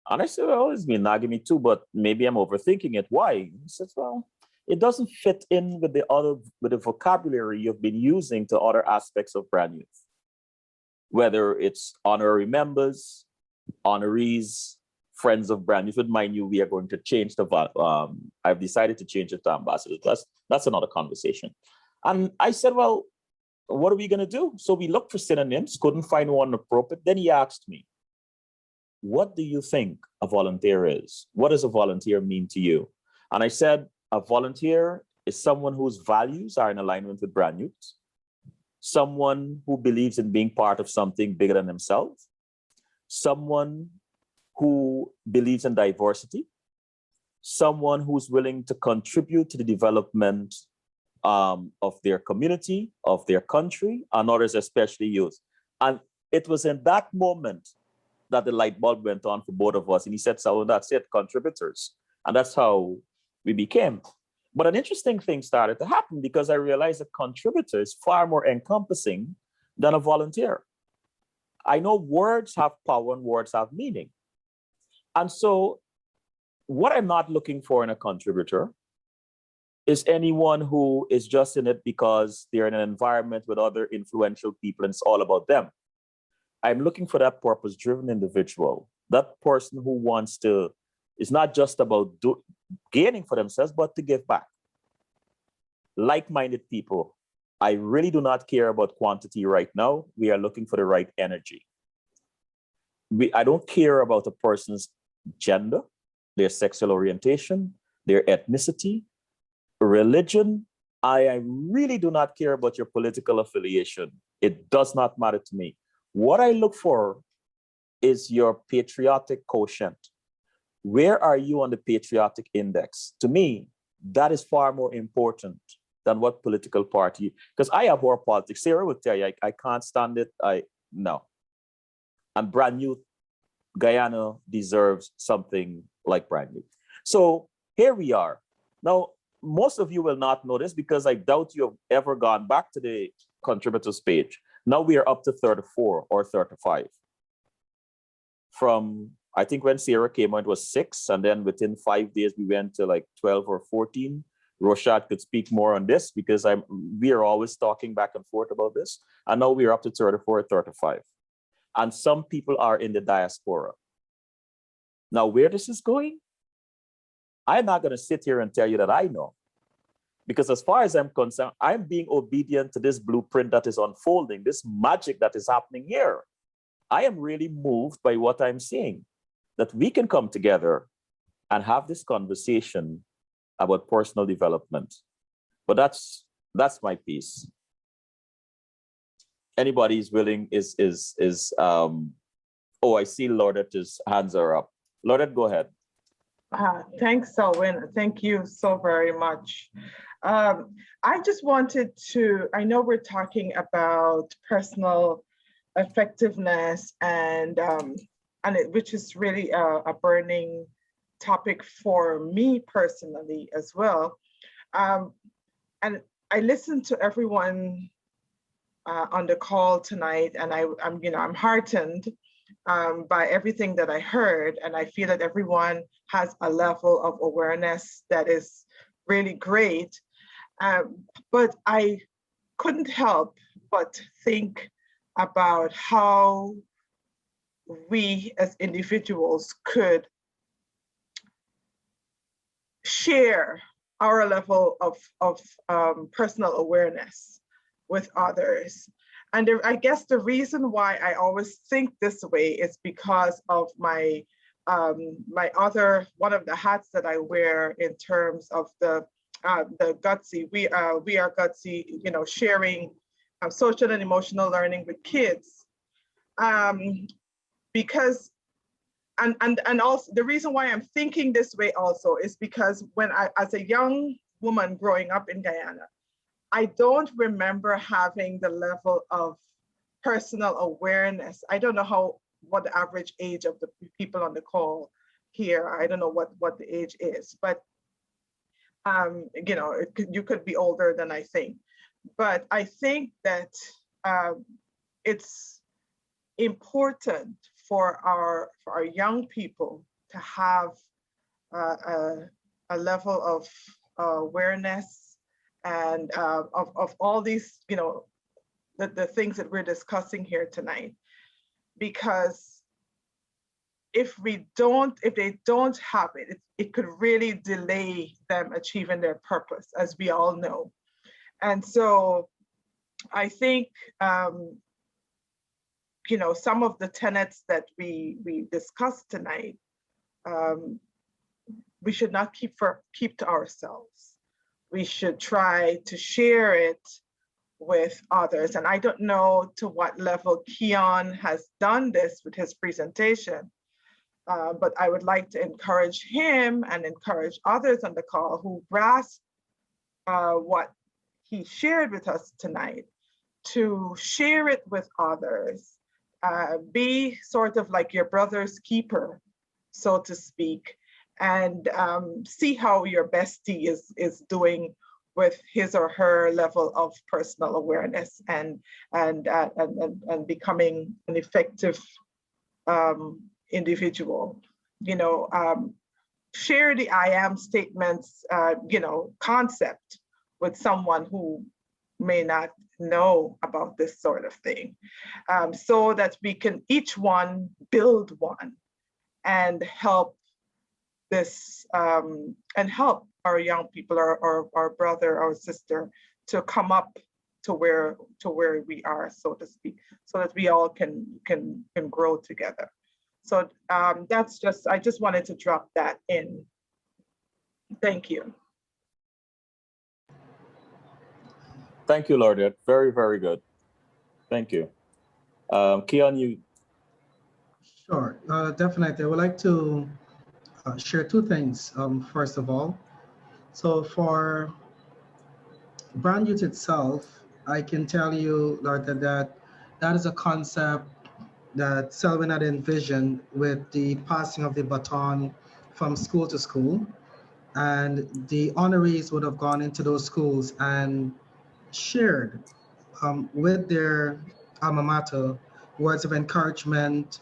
And I said, well, it's been nagging me too, but maybe I'm overthinking it. Why? He says, well, it doesn't fit in with the vocabulary you've been using to other aspects of Brand Youth. Whether it's honorary members, honorees, friends of Brand Youth. With mind you, we are going to change I've decided to change it to ambassadors. That's another conversation. And I said, well, what are we going to do? So we looked for synonyms, couldn't find one appropriate. Then he asked me, what do you think a volunteer is? What does a volunteer mean to you? And I said, a volunteer is someone whose values are in alignment with Brand Youth, someone who believes in being part of something bigger than themselves, someone who believes in diversity, someone who's willing to contribute to the development of their community, of their country, and others, especially youth. And it was in that moment that the light bulb went on for both of us. And he said, so that's it, contributors. And that's how we became. But an interesting thing started to happen because I realized a contributor is far more encompassing than a volunteer. I know words have power and words have meaning. And so what I'm not looking for in a contributor is anyone who is just in it because they're in an environment with other influential people and it's all about them. I'm looking for that purpose-driven individual, that person who wants to, it's not just about gaining for themselves, but to give back. Like-minded people. I really do not care about quantity right now. We are looking for the right energy. I don't care about a person's gender, their sexual orientation, their ethnicity, religion. I really do not care about your political affiliation. It does not matter to me. What I look for is your patriotic quotient. Where are you on the patriotic index? To me, that is far more important than what political party, because I abhor politics. Sarah will tell you, I can't stand it. No. And brand new Guyana deserves something like brand new. So here we are. Now, most of you will not know this because I doubt you have ever gone back to the contributors page. Now we are up to 34 or 35. From, I think when Sarah came on, it was 6. And then within 5 days, we went to like 12 or 14. Roshat could speak more on this because we are always talking back and forth about this. And now we're up to 34 or 35. And some people are in the diaspora. Now, where this is going, I'm not going to sit here and tell you that I know. Because as far as I'm concerned, I'm being obedient to this blueprint that is unfolding, this magic that is happening here. I am really moved by what I'm seeing, that we can come together and have this conversation about personal development. But that's my piece. Anybody is willing oh, I see Lordetta's hands are up. Lordette, go ahead. Thanks, Selwyn. Thank you so very much. I just wanted to, I know we're talking about personal effectiveness and which is really a burning topic for me personally as well. And I listened to everyone on the call tonight, and I'm heartened by everything that I heard, and I feel that everyone has a level of awareness that is really great. But I couldn't help but think about how we as individuals could share our level of personal awareness with others. And I guess the reason why I always think this way is because of my one of the hats that I wear in terms of the Gutsy. We are Gutsy, sharing social and emotional learning with kids. Because and also the reason why I'm thinking this way also is because when as a young woman growing up in Guyana, I don't remember having the level of personal awareness. I don't know what the average age of the people on the call here. I don't know what the age is, but you could be older than I think. But I think that it's important for our young people to have a level of awareness and of all these, the things that we're discussing here tonight. Because if they don't have it, it could really delay them achieving their purpose, as we all know. And so I think, some of the tenets that we discussed tonight, we should not keep to ourselves. We should try to share it with others. And I don't know to what level Keon has done this with his presentation, but I would like to encourage him and encourage others on the call who grasp what he shared with us tonight to share it with others. Be sort of like your brother's keeper, so to speak, and see how your bestie is doing with his or her level of personal awareness and becoming an effective individual. Share the I am statements, concept with someone who may not know about this sort of thing, so that we can each one build one and help this and help our young people, our brother, our sister, to come up to where we are, so to speak, so that we all can grow together. So I just wanted to drop that in. Thank you. Thank you, Lordet. Very, very good. Thank you. Keon, you. Sure, definitely. I would like to share two things. First of all, so for brand youth itself, I can tell you, Loretta, that is a concept that Selwyn had envisioned with the passing of the baton from school to school. And the honorees would have gone into those schools and shared with their alma mater words of encouragement,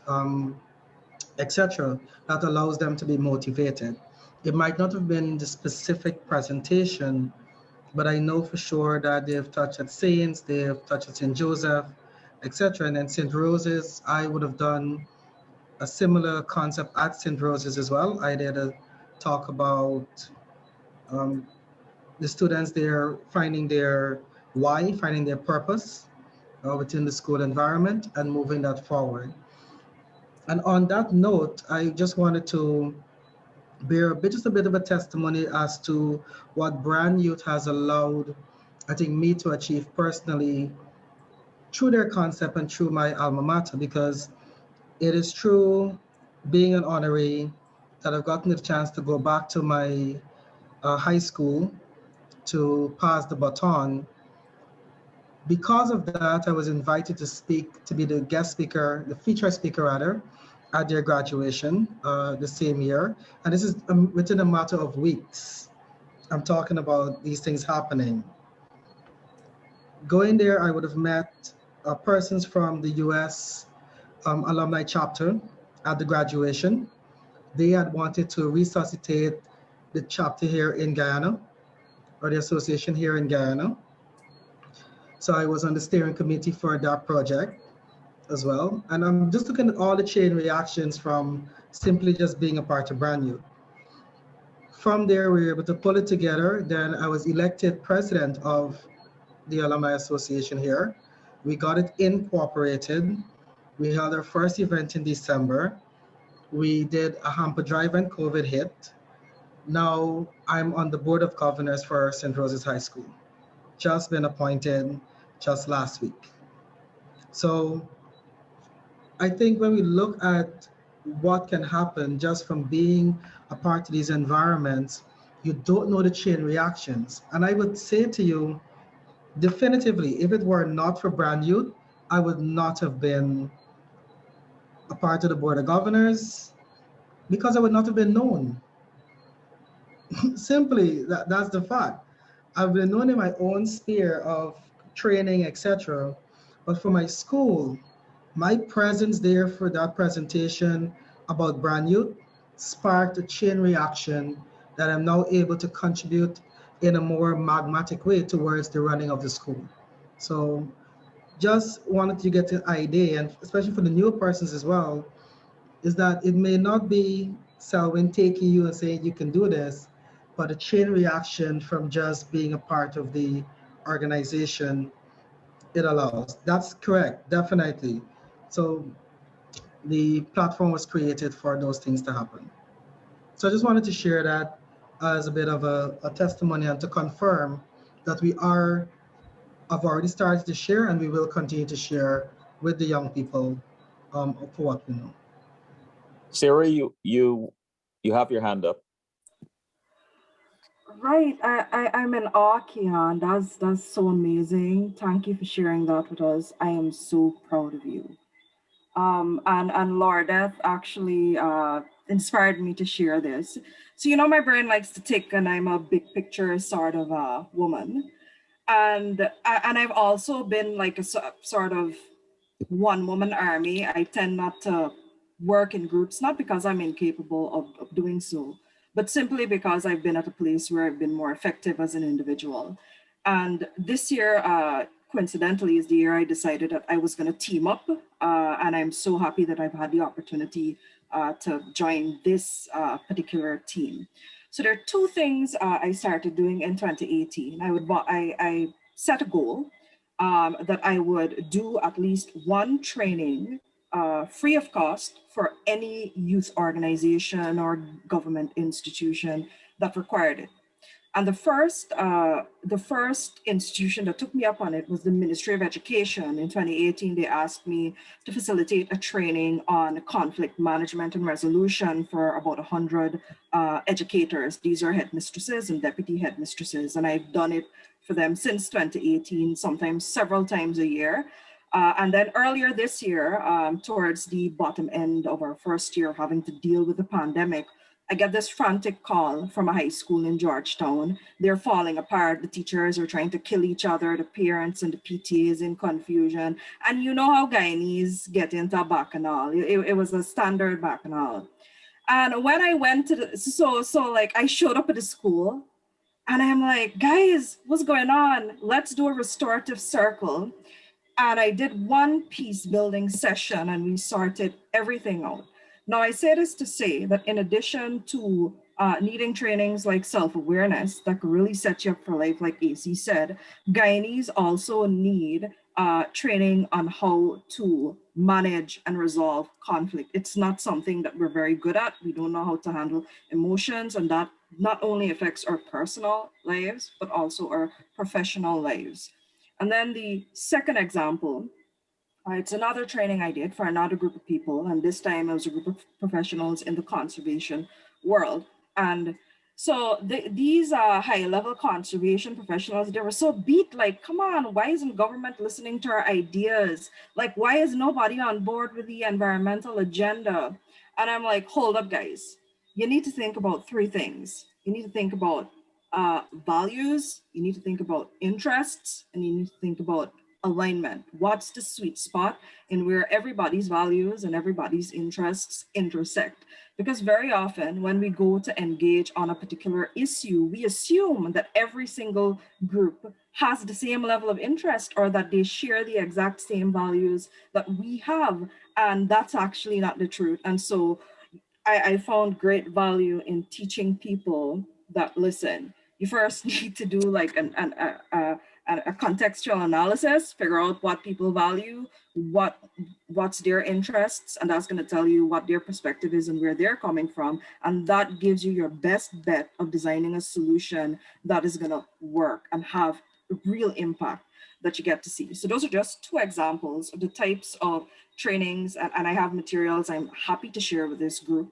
etc., that allows them to be motivated. It might not have been the specific presentation, but I know for sure that they've touched at Saints, they've touched at St. Joseph, etc. And then St. Rose's, I would have done a similar concept at St. Rose's as well. I did a talk about um, the students there finding their why, finding their purpose within the school environment and moving that forward. And on that note, I just wanted to bear just a bit of a testimony as to what Brand Youth has allowed, I think, me to achieve personally through their concept and through my alma mater, because it is true, being an honoree, that I've gotten the chance to go back to my high school to pass the baton. Because of that, I was invited to speak, to be the guest speaker, the feature speaker rather, at their graduation the same year. And this is within a matter of weeks. I'm talking about these things happening. Going there, I would have met persons from the US alumni chapter at the graduation. They had wanted to resuscitate the chapter here in Guyana, or the association here in Guyana. So I was on the steering committee for that project as well. And I'm just looking at all the chain reactions from simply just being a part of Brand New. From there, we were able to pull it together. Then I was elected president of the Alumni Association here. We got it incorporated. We held our first event in December. We did a hamper drive and COVID hit. Now I'm on the board of governors for St. Rose's High School. Just been appointed just last week. So I think when we look at what can happen just from being a part of these environments, you don't know the chain reactions. And I would say to you, definitively, if it were not for Brand Youth, I would not have been a part of the Board of Governors, because I would not have been known. Simply, that's the fact. I've been known in my own sphere of training, etc. But for my school, my presence there for that presentation about Brand Youth sparked a chain reaction that I'm now able to contribute in a more magmatic way towards the running of the school. So just wanted to get an idea, and especially for the newer persons as well, is that it may not be Selwyn taking you and saying you can do this, but a chain reaction from just being a part of the organization it allows. That's correct, definitely. So the platform was created for those things to happen. So I just wanted to share that as a bit of a testimony and to confirm that I've already started to share and we will continue to share with the young people for what we know. Sarah, you have your hand up. Right, I'm in awe, Keon. That's so amazing. Thank you for sharing that with us. I am so proud of you. And Lordeth actually inspired me to share this. So my brain likes to tick, and I'm a big picture sort of woman, and I've also been like a sort of one woman army. I tend not to work in groups, not because I'm incapable of doing so, but simply because I've been at a place where I've been more effective as an individual. And this year, coincidentally, is the year I decided that I was going to team up. And I'm so happy that I've had the opportunity to join this particular team. So there are two things I started doing in 2018. I set a goal that I would do at least one training free of cost for any youth organization or government institution that required it. And the first institution that took me up on it was the Ministry of Education. In 2018, they asked me to facilitate a training on conflict management and resolution for about 100 educators. These are headmistresses and deputy headmistresses, and I've done it for them since 2018, sometimes several times a year. And then earlier this year, towards the bottom end of our first year having to deal with the pandemic, I get this frantic call from a high school in Georgetown. They're falling apart. The teachers are trying to kill each other. The parents and the PTAs in confusion. And you know how Guyanese get into a bacchanal. It was a standard bacchanal. And when I went to the, I showed up at the school and I'm like, guys, what's going on? Let's do a restorative circle. And I did one peace building session and we sorted everything out. Now, I say this to say that in addition to needing trainings like self-awareness that could really set you up for life, like AC said, Guyanese also need training on how to manage and resolve conflict. It's not something that we're very good at. We don't know how to handle emotions, and that not only affects our personal lives, but also our professional lives. And then the second example, it's another training I did for another group of people. And this time it was a group of professionals in the conservation world. And so these high-level conservation professionals, they were so beat, like, come on, why isn't government listening to our ideas? Like, why is nobody on board with the environmental agenda? And I'm like, hold up, guys. You need to think about three things. You need to think about values, you need to think about interests, and you need to think about alignment. What's the sweet spot in where everybody's values and everybody's interests intersect? Because very often when we go to engage on a particular issue, we assume that every single group has the same level of interest or that they share the exact same values that we have. And that's actually not the truth. And so I found great value in teaching people that, listen, you first need to do like a contextual analysis, figure out what people value, what's their interests, and that's going to tell you what their perspective is and where they're coming from. And that gives you your best bet of designing a solution that is going to work and have real impact that you get to see. So those are just two examples of the types of trainings, and I have materials I'm happy to share with this group.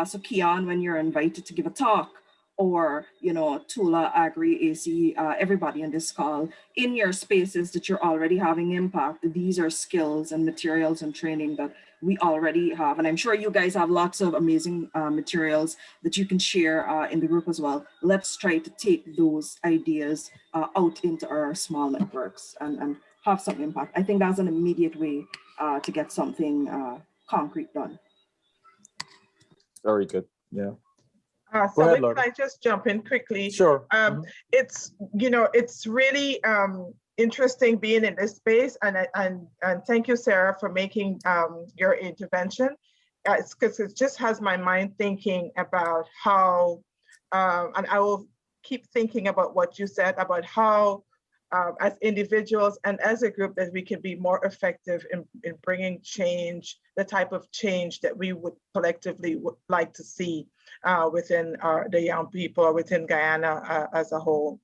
So Keon, when you're invited to give a talk, or, you know, Tula, Agri, AC, everybody in this call, in your spaces that you're already having impact, these are skills and materials and training that we already have. And I'm sure you guys have lots of amazing materials that you can share in the group as well. Let's try to take those ideas out into our small networks and have some impact. I think that's an immediate way to get something concrete done. Very good, yeah. So ahead, can I just jump in quickly? Sure. It's, you know, it's really interesting being in this space, and thank you, Sarah, for making your intervention. It's because it just has my mind thinking about how, and I will keep thinking about what you said about how, as individuals and as a group, that we can be more effective in bringing change, the type of change that we would collectively like to see within the young people or within Guyana as a whole.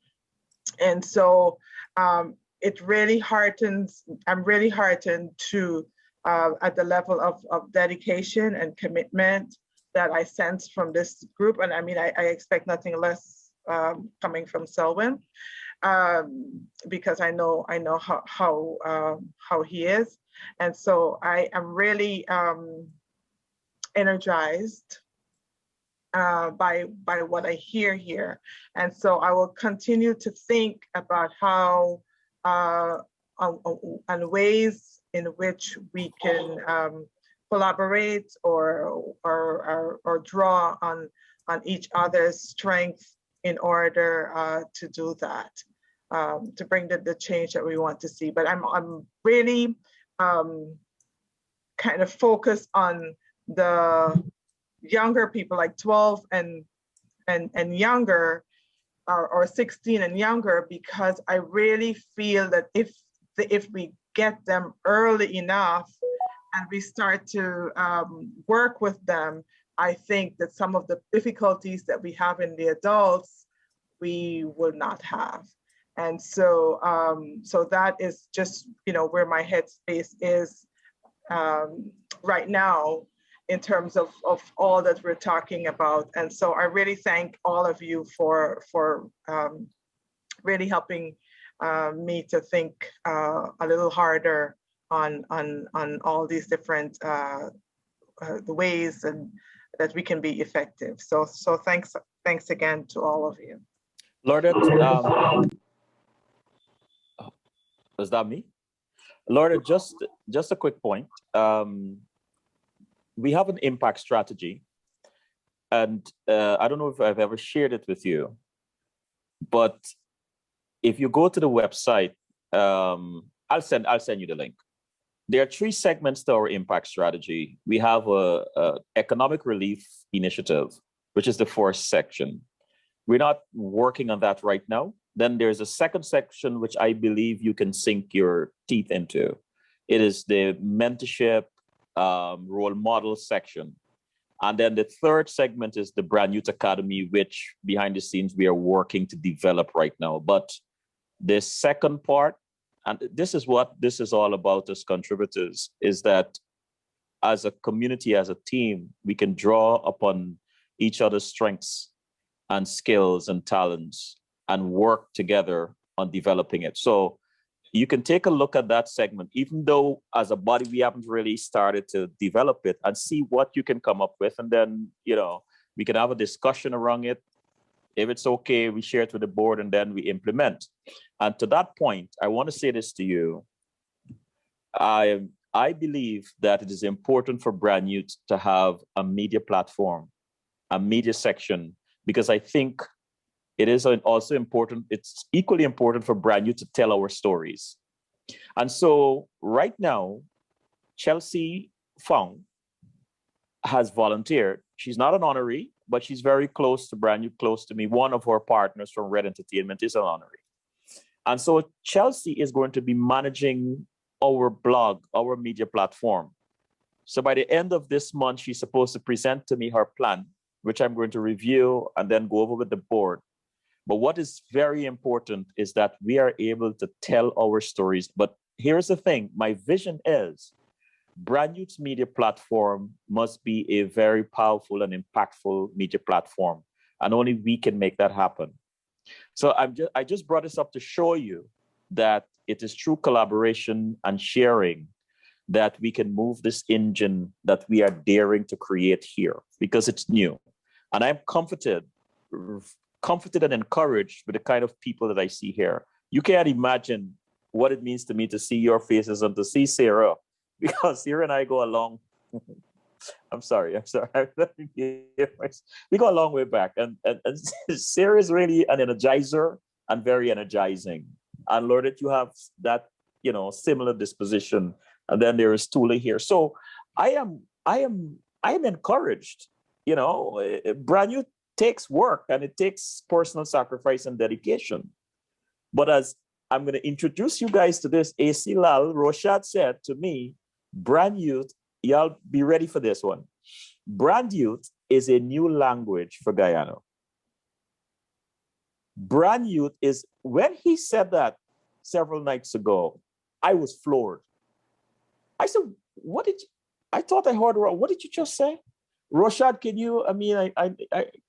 And so it really heartens, I'm really heartened to, at the level of dedication and commitment that I sense from this group. And I mean, I expect nothing less coming from Selwyn, because I know how he is. And so I am really energized by what I hear here. And so I will continue to think about how and ways in which we can collaborate or draw on each other's strengths in order to do that, to bring the change that we want to see. But I'm really kind of focused on the younger people, like 12 and younger, or 16 and younger, because I really feel that if we get them early enough and we start to work with them, I think that some of the difficulties that we have in the adults, we will not have. And so, so that is just, you know, where my headspace is right now in terms of all that we're talking about. And so I really thank all of you for really helping me to think a little harder on all these different the ways and that we can be effective. So thanks again to all of you. Lordet, was that me? Lordet, just a quick point. We have an impact strategy, and I don't know if I've ever shared it with you, but if you go to the website, I'll send you the link. There are 3 segments to our impact strategy. We have a economic relief initiative, which is the first section. We're not working on that right now. Then there's a second section, which I believe you can sink your teeth into. It is the mentorship role model section. And then the third segment is the Brand Youth Academy, which behind the scenes we are working to develop right now. But the second part, and this is what this is all about as contributors, is that as a community, as a team, we can draw upon each other's strengths and skills and talents and work together on developing it. So you can take a look at that segment, even though as a body, we haven't really started to develop it, and see what you can come up with. And then, you know, we can have a discussion around it. If it's okay, we share it with the board and then we implement. And to that point, I want to say this to you. I believe that it is important for Brand Youth to have a media platform, a media section, because I think it is also important, it's equally important for Brand Youth to tell our stories. And so right now, Chelsea Fong has volunteered. She's not an honoree, but she's very close to Brand Youth, close to me. One of her partners from Red Entertainment is an honoree. And so Chelsea is going to be managing our blog, our media platform. So by the end of this month, she's supposed to present to me her plan, which I'm going to review and then go over with the board. But what is very important is that we are able to tell our stories. But here's the thing, my vision is Brand Youth's media platform must be a very powerful and impactful media platform. And only we can make that happen. So I just brought this up to show you that it is through collaboration and sharing that we can move this engine that we are daring to create here, because it's new. And I'm comforted and encouraged with the kind of people that I see here. You can't imagine what it means to me to see your faces and to see Sarah, because Sarah and I go along. I'm sorry. We go a long way back. And Sarah is really an energizer and very energizing. And Lord, that you have that, you know, similar disposition. And then there is Tula here. So I am encouraged. You know, Brand Youth takes work and it takes personal sacrifice and dedication. But as I'm going to introduce you guys to this, AC Lal Roshad said to me, Brand Youth, y'all be ready for this one. Brand Youth is a new language for Guyana. Brand Youth is, when he said that several nights ago, I was floored. I said, I thought I heard wrong. What did you just say? Roshad, can you,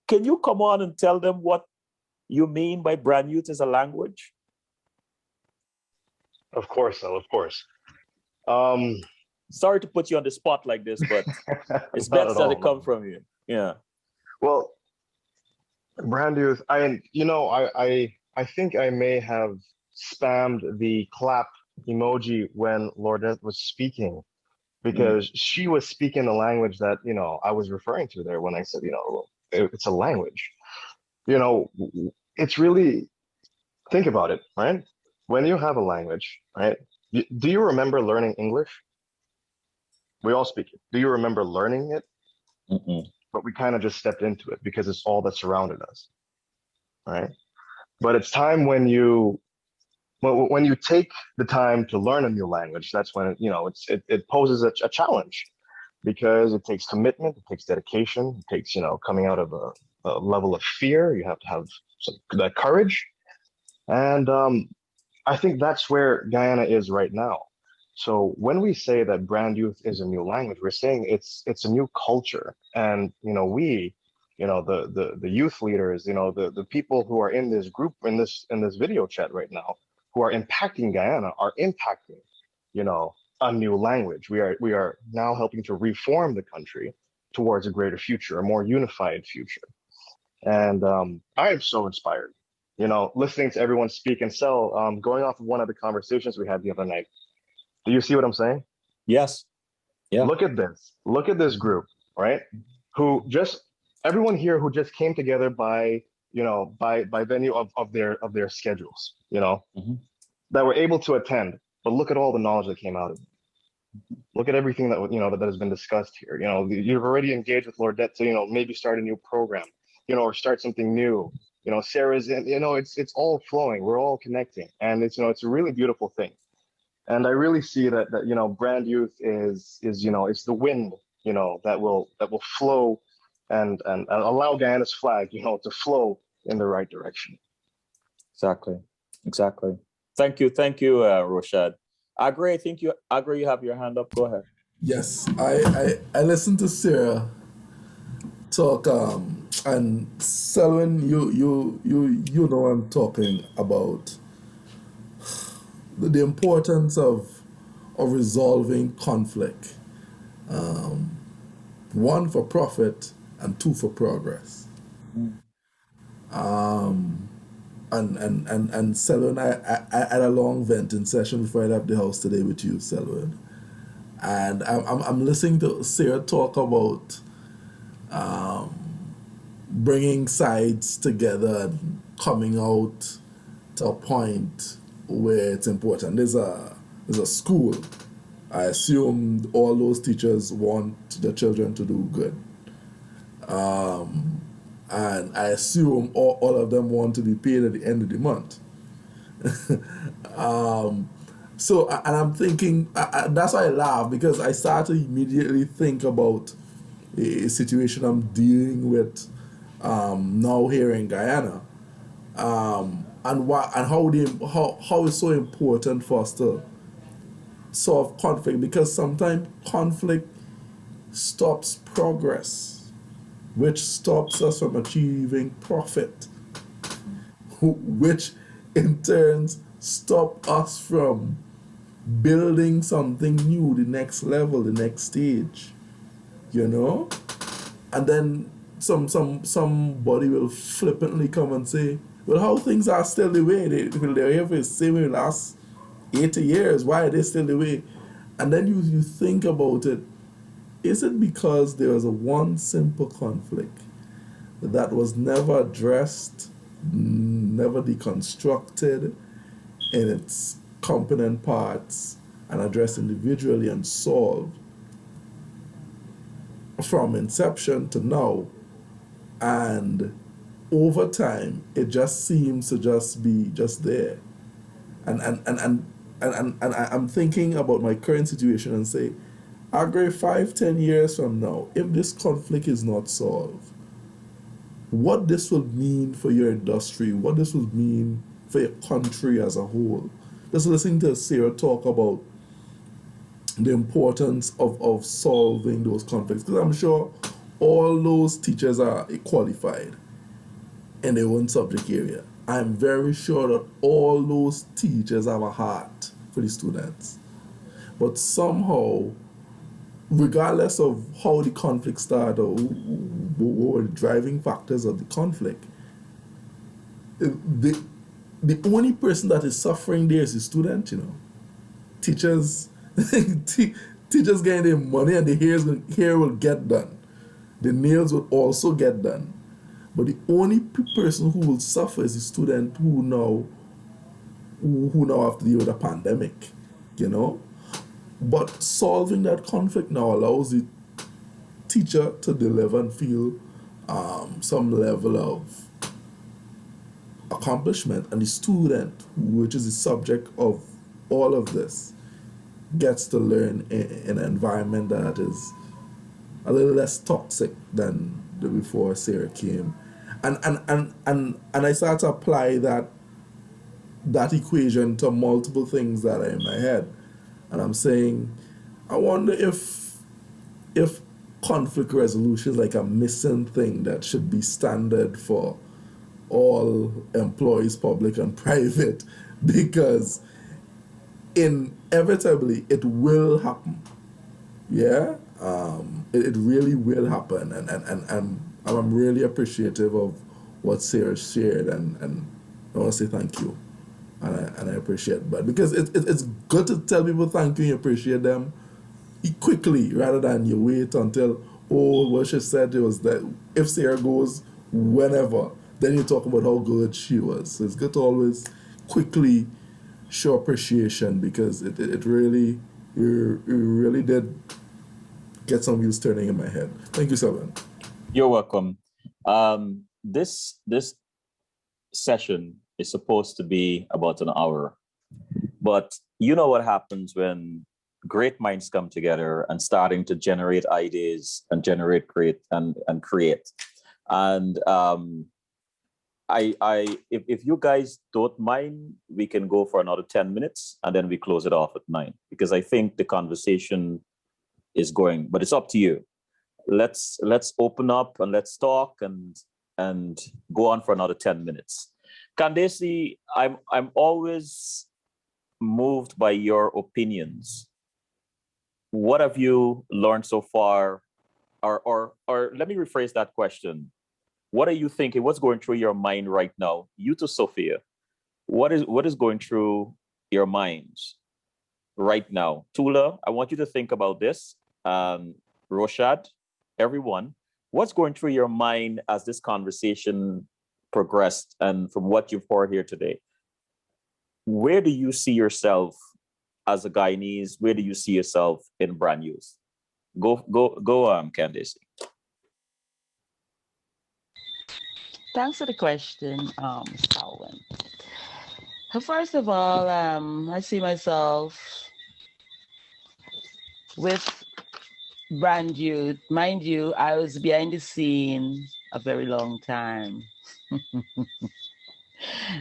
can you come on and tell them what you mean by Brand Youth as a language? Of course, though, of course. Sorry to put you on the spot like this, but it's best that it come from you. Yeah. Well, Brand Youth, I think I may have spammed the clap emoji when Lordette was speaking, because she was speaking the language that, you know, I was referring to there when I said, you know, it's a language. You know, it's really, think about it, right? When you have a language, right? Do you remember learning English? We all speak it. Do you remember learning it? Mm-mm. But we kind of just stepped into it because it's all that surrounded us, right? But it's time when you when you take the time to learn a new language, that's when it poses a challenge, because it takes commitment, it takes dedication, it takes coming out of a level of fear. You have to have that courage, and I think that's where Guyana is right now. So when we say that brand youth is a new language, we're saying it's a new culture, and the youth leaders, the people who are in this group, in this video chat right now, who are impacting Guyana, are impacting a new language. We are now helping to reform the country towards a greater future, a more unified future. And I am so inspired, listening to everyone speak. And going off of one of the conversations we had the other night, do you see what I'm saying? Yes. Yeah. Look at this. Look at this group, right? Everyone here who just came together by venue of their schedules, that were able to attend. But look at all the knowledge that came out of it. Look at everything that has been discussed here. You've already engaged with Lordette to maybe start a new program, or start something new. Sarah's in. It's all flowing. We're all connecting, and it's a really beautiful thing. And I really see that brand youth is it's the wind that will flow and allow Guyana's flag to flow in the right direction. Exactly. Thank you, Roshad. Agri, you have your hand up. Go ahead. Yes, I listened to Sarah talk, and Selwyn, you know I'm talking about the importance of resolving conflict. One, for profit, and two, for progress. And Selwyn, I had a long venting session before I left the house today with you, Selwyn. And I'm listening to Sarah talk about bringing sides together and coming out to a point where it's important. There's a school. I assume all those teachers want the children to do good. And I assume all of them want to be paid at the end of the month. And I'm thinking, that's why I laugh, because I start to immediately think about a situation I'm dealing with now here in Guyana, and how it's so important for us to solve conflict, because sometimes conflict stops progress, which stops us from achieving profit, which in turn stop us from building something new, the next level, the next stage, and then somebody will flippantly come and say, well, how things are still the way they're here for the same way the last 80 years, why are they still the way? And then you think about it, is it because there was one simple conflict that was never addressed, never deconstructed in its component parts and addressed individually and solved from inception to now, and over time it just seems to just be just there, and I'm thinking about my current situation and say, I agree, 5-10 years from now, if this conflict is not solved, what this will mean for your industry, what this will mean for your country as a whole. Just listening to Sarah talk about the importance of solving those conflicts, because I'm sure all those teachers are qualified in their own subject area. I'm very sure that all those teachers have a heart for the students. But somehow, regardless of how the conflict started or what were the driving factors of the conflict, the only person that is suffering there is the student, Teachers, teachers getting their money and the hair will get done. The nails will also get done. But the only person who will suffer is the student who now have to deal with a pandemic, But solving that conflict now allows the teacher to deliver and feel some level accomplishment, and the student, which is the subject of all of this, gets to learn in an environment that is a little less toxic than the before Sarah came. And I start to apply that equation to multiple things that are in my head. And I'm saying, I wonder if conflict resolution is like a missing thing that should be standard for all employees, public and private, because inevitably it will happen. Yeah, it really will happen, and I'm really appreciative of what Sarah shared, and I want to say thank you, and I appreciate that, because it's good to tell people thank you and you appreciate them quickly rather than you wait until, oh, what she said it was that if Sarah goes whenever, then you talk about how good she was. So it's good to always quickly show appreciation, because it really, you really did get some wheels turning in my head. Thank you, Sylvan. You're welcome. This session is supposed to be about an hour, but you know what happens when great minds come together and starting to generate ideas and generate create and create. And if you guys don't mind, we can go for another 10 minutes and then we close it off at 9, because I think the conversation is going, but it's up to you. Let's open up and let's talk and go on for another 10 minutes. Candace, I'm always moved by your opinions. What have you learned so far? Or let me rephrase that question. What are you thinking? What's going through your mind right now? You to Sophia. What is going through your minds right now? Tula, I want you to think about this. Roshad, everyone, what's going through your mind as this conversation progressed and from what you've heard here today? Where do you see yourself as a Guyanese? Where do you see yourself in brand youth? Go, Candace. Thanks for the question, Salwin. So first of all, I see myself with brand youth. Mind you, I was behind the scene a very long time.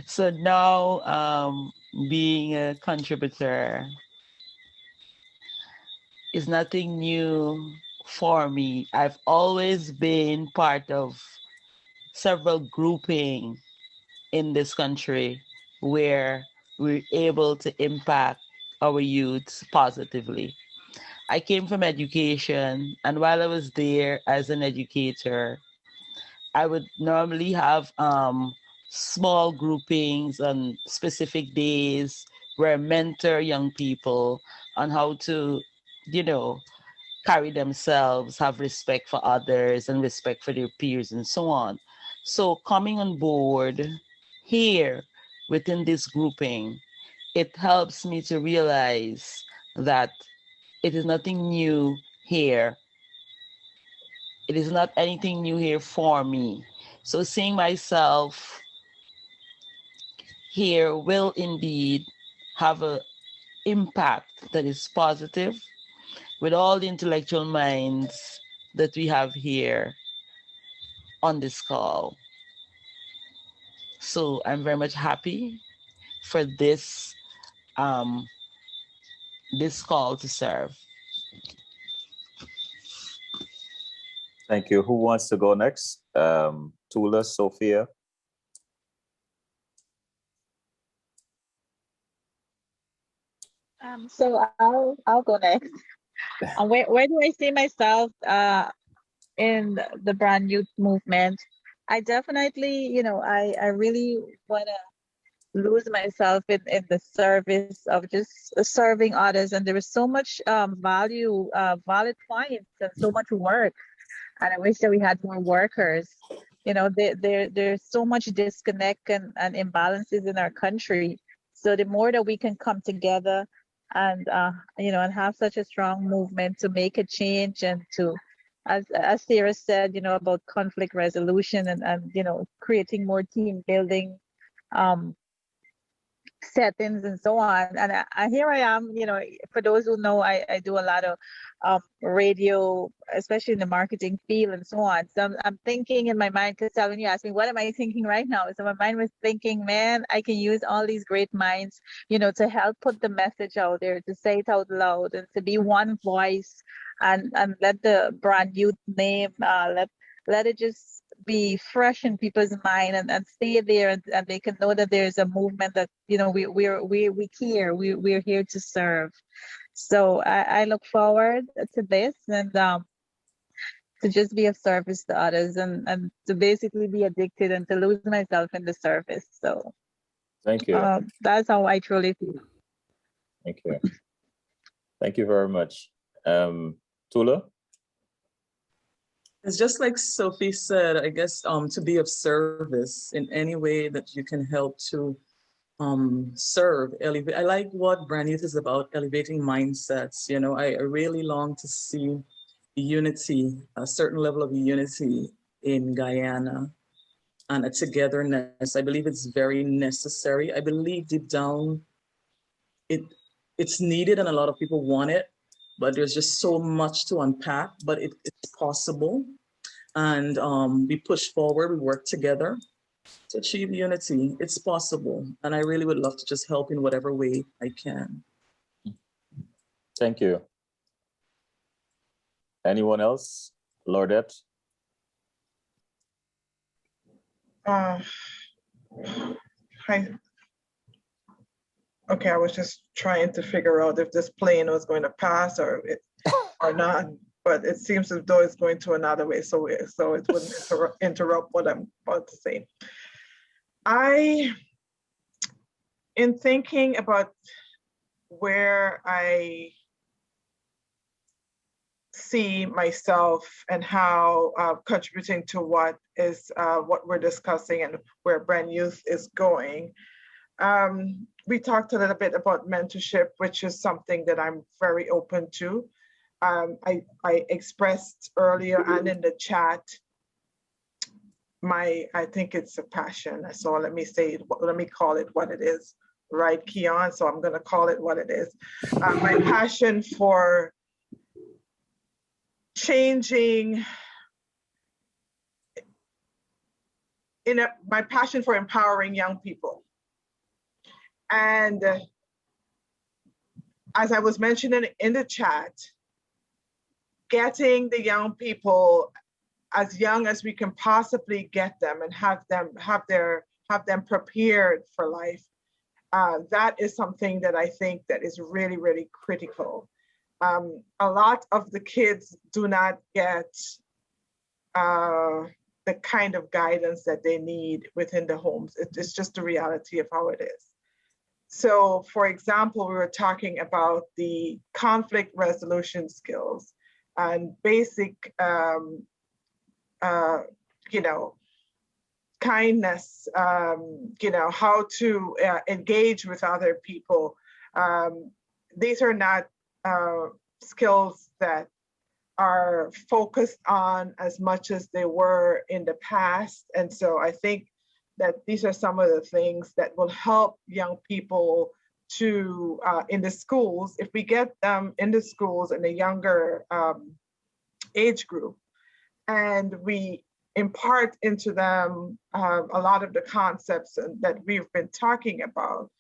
So now, being a contributor is nothing new for me. I've always been part of several grouping in this country where we're able to impact our youth positively. I came from education, and while I was there as an educator, I would normally have small groupings on specific days where I mentor young people on how to, you know, carry themselves, have respect for others and respect for their peers and so on. So coming on board here within this grouping, it helps me to realize that it is nothing new here. It is not anything new here for me. So seeing myself here will indeed have an impact that is positive with all the intellectual minds that we have here on this call. So I'm very much happy for this this call to serve. Thank you. Who wants to go next? Tula, Sophia. So I'll go next. Where do I see myself in the brand youth movement? I definitely, I really want to lose myself in the service of just serving others, and there is so much valid points and so much work, and I wish that we had more workers. There's so much disconnect and imbalances in our country. So the more that we can come together and and have such a strong movement to make a change, and to, as Sarah said, about conflict resolution and creating more team building um, settings and so on. And here I am, for those who know, I do a lot of radio, especially in the marketing field and so on. So I'm thinking in my mind, because when you asked me, what am I thinking right now? So my mind was thinking, man, I can use all these great minds, to help put the message out there, to say it out loud, and to be one voice, and let the brand youth name, let it just be fresh in people's mind, and stay there, and they can know that there's a movement that we care, we're here to serve. So I look forward to this, and to just be of service to others, and to basically be addicted and to lose myself in the service. So Thank you. that's how I truly feel. Thank you. Thank you very much. Tula? It's just like Sophie said, I guess, to be of service in any way that you can help to serve, elevate. I like what Brand Youth is about, elevating mindsets. I really long to see unity, a certain level of unity in Guyana, and a togetherness. I believe it's very necessary. I believe deep down it's needed, and a lot of people want it, but there's just so much to unpack. But it's possible, and we push forward, we work together to achieve unity. It's possible, and I really would love to just help in whatever way I can. Thank you. Anyone else? Lordette? Okay, I was just trying to figure out if this plane was going to pass or not, but it seems as though it's going to another way, so it wouldn't interrupt what I'm about to say. In thinking about where I see myself and how contributing to what we're discussing and where Brand Youth is going, we talked a little bit about mentorship, which is something that I'm very open to. I expressed earlier and in the chat, I think it's a passion. So let me call it what it is, right, Keon? So I'm gonna call it what it is. My passion for changing, my passion for empowering young people. And as I was mentioning in the chat, getting the young people as young as we can possibly get them and have them prepared for life. That is something that I think that is really, really critical. A lot of the kids do not get the kind of guidance that they need within the homes. It's just the reality of how it is. So, for example, we were talking about the conflict resolution skills and basic, kindness, how to engage with other people. These are not skills that are focused on as much as they were in the past. And so I think that these are some of the things that will help young people to, in the schools, if we get them in the schools in a younger age group, and we impart into them a lot of the concepts that we've been talking about,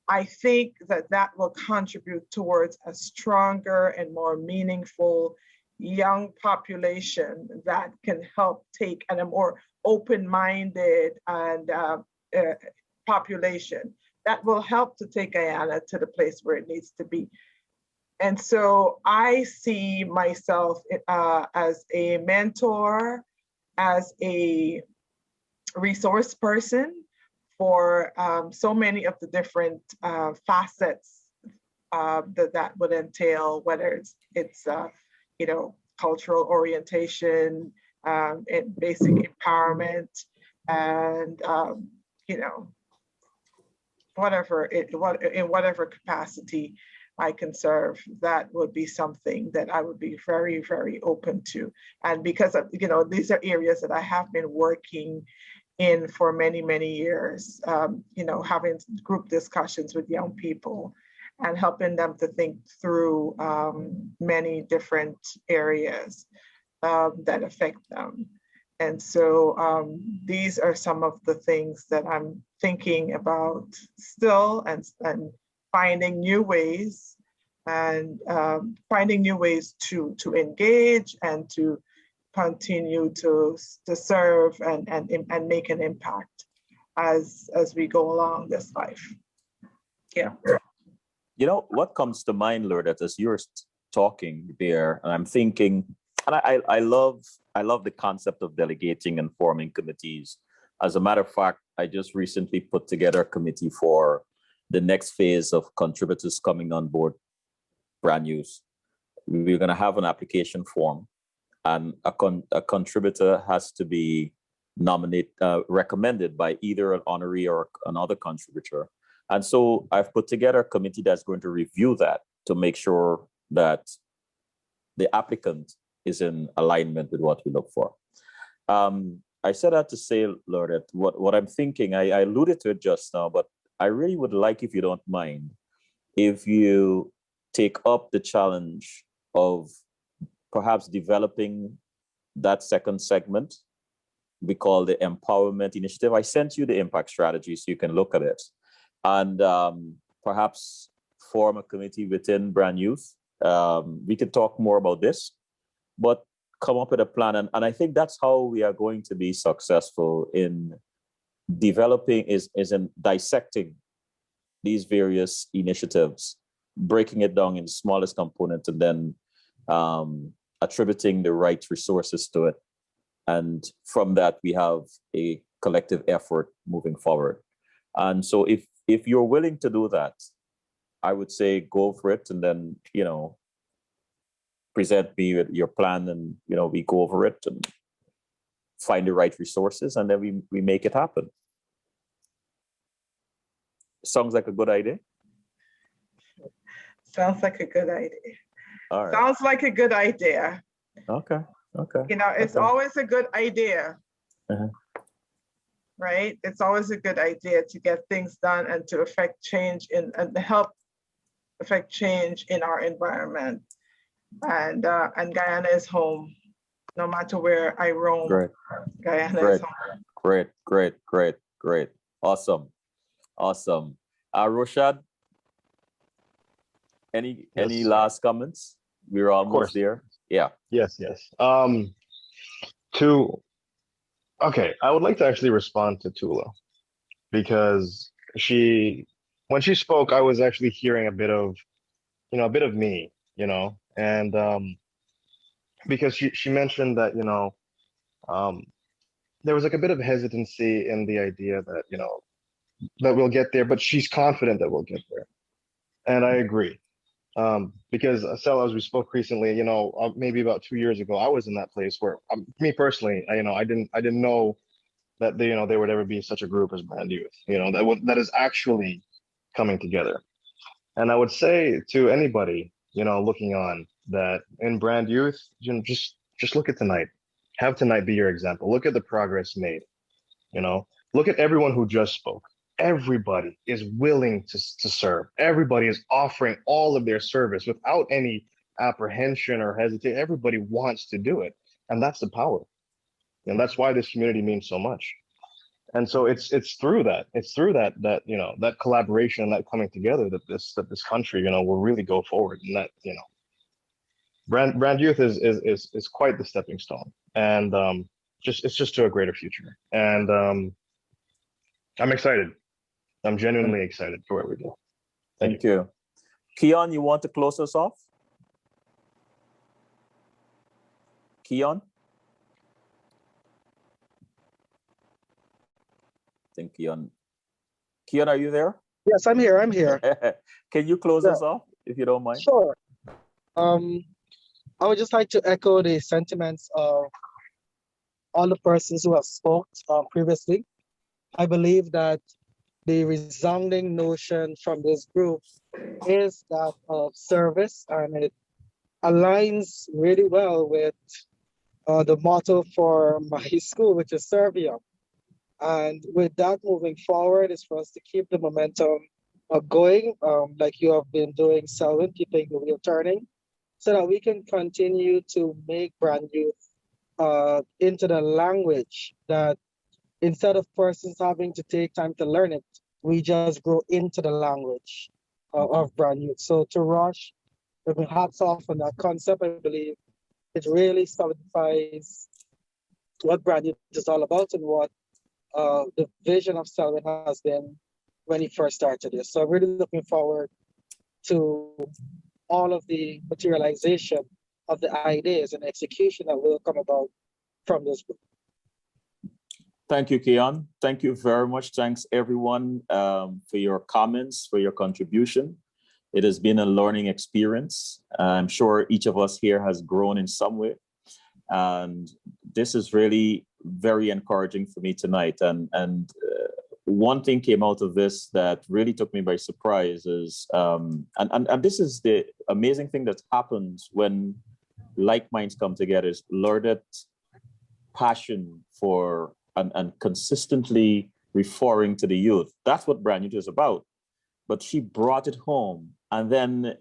I think that will contribute towards a stronger and more meaningful young population that can help take, and a more open-minded and population that will help to take Guyana to the place where it needs to be. And so I see myself as a mentor, as a resource person for so many of the different facets that would entail, whether it's cultural orientation, and basic empowerment, and in whatever capacity I can serve, that would be something that I would be very, very open to. And because of, these are areas that I have been working in for many, many years, having group discussions with young people and helping them to think through many different areas that affect them. And so these are some of the things that I'm thinking about still, and finding new ways to engage and to continue to serve and make an impact as we go along this life. Yeah. You know, what comes to mind, Lourdes, as you're talking there, and I'm thinking, and I love the concept of delegating and forming committees. As a matter of fact, I just recently put together a committee for the next phase of contributors coming on board Brand Youth. We're going to have an application form, and a contributor has to be recommended by either an honoree or another contributor. And so I've put together a committee that's going to review that to make sure that the applicant is in alignment with what we look for. I said that to say, Lourdes, what I'm thinking, I alluded to it just now, but I really would like, if you don't mind, if you take up the challenge of perhaps developing that second segment we call the Empowerment Initiative. I sent you the impact strategy so you can look at it. And perhaps form a committee within Brand Youth. We could talk more about this, but come up with a plan. And I think that's how we are going to be successful in developing, is in dissecting these various initiatives, breaking it down in the smallest component, and then attributing the right resources to it. And from that, we have a collective effort moving forward. And so if you're willing to do that, I would say go for it, and then, present me with your plan, and, we go over it and find the right resources, and then we make it happen. Sounds like a good idea? Sounds like a good idea. All right. Sounds like a good idea. Okay. It's always a good idea. Uh-huh. Right? It's always a good idea to get things done and to affect change and help affect change in our environment. And Guyana is home. No matter where I roam, Great. Guyana is home. Great. Awesome. Roshad, any last comments? We're almost there. Yeah. Yes. Okay, I would like to actually respond to Tula, because when she spoke, I was actually hearing a bit of me, and because she mentioned that, there was like a bit of hesitancy in the idea that, that we'll get there, but she's confident that we'll get there. And I agree. Because Sel, as we spoke recently, maybe about 2 years ago, I was in that place where, me personally, I didn't know that there would ever be such a group as Brand Youth, that is actually coming together. And I would say to anybody, looking on, that in Brand Youth, just look at tonight. Have tonight be your example. Look at the progress made. Look at everyone who just spoke. Everybody is willing to serve. Everybody is offering all of their service without any apprehension or hesitation. Everybody wants to do it. And that's the power. And that's why this community means so much. And so it's through that. It's through that that collaboration and that coming together that this country, will really go forward. And that, Brand Youth is quite the stepping stone. And it's just to a greater future. And I'm excited. I'm genuinely excited for what we do. Thank you. Keon, you want to close us off? Keon? I think Keon, are you there? Yes, I'm here. Can you close us off, if you don't mind? Sure. I would just like to echo the sentiments of all the persons who have spoken previously. I believe that the resounding notion from this group is that of service, and it aligns really well with the motto for my school, which is Serve Young. And with that moving forward is for us to keep the momentum going, like you have been doing, Selwyn, keeping the wheel turning, so that we can continue to make brand youth into the language that instead of persons having to take time to learn it, we just grow into the language of brand youth. So to Rush, I mean, hats off on that concept. I believe it really solidifies what brand youth is all about and what the vision of Selwyn has been when he first started this. So I'm really looking forward to all of the materialization of the ideas and execution that will come about from this book. Thank you, Keon. Thank you very much. Thanks, everyone, for your comments, for your contribution. It has been a learning experience. I'm sure each of us here has grown in some way. And this is really very encouraging for me tonight. And one thing came out of this that really took me by surprise is, and this is the amazing thing that happens when like minds come together, is Lordette's passion for and consistently referring to the youth. That's what Brand Youth is about. But she brought it home and then,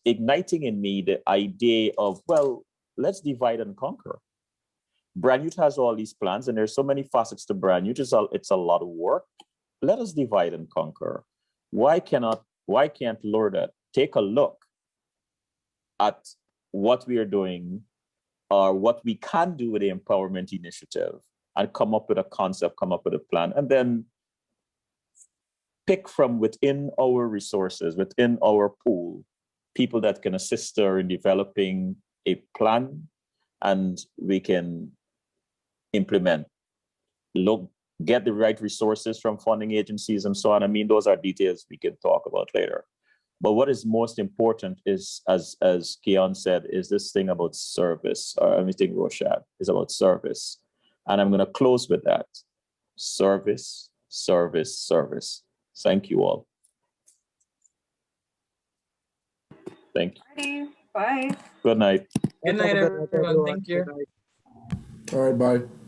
igniting in me the idea of, well, let's divide and conquer. Brand Youth has all these plans and there's so many facets to Brand Youth. It's a lot of work. Let us divide and conquer. Why can't Lordette take a look at what we are doing or what we can do with the empowerment initiative and come up with a concept, come up with a plan, and then pick from within our resources, within our pool, people that can assist her in developing a plan, and we can implement. Get the right resources from funding agencies and so on. I mean, those are details we can talk about later. But what is most important is, as Keon said, is this thing about service, or everything Roshad is about service. And I'm going to close with that. Service, service, service. Thank you all. Thank you. Bye. Good night. Good night, everyone. Thank you. All right, bye.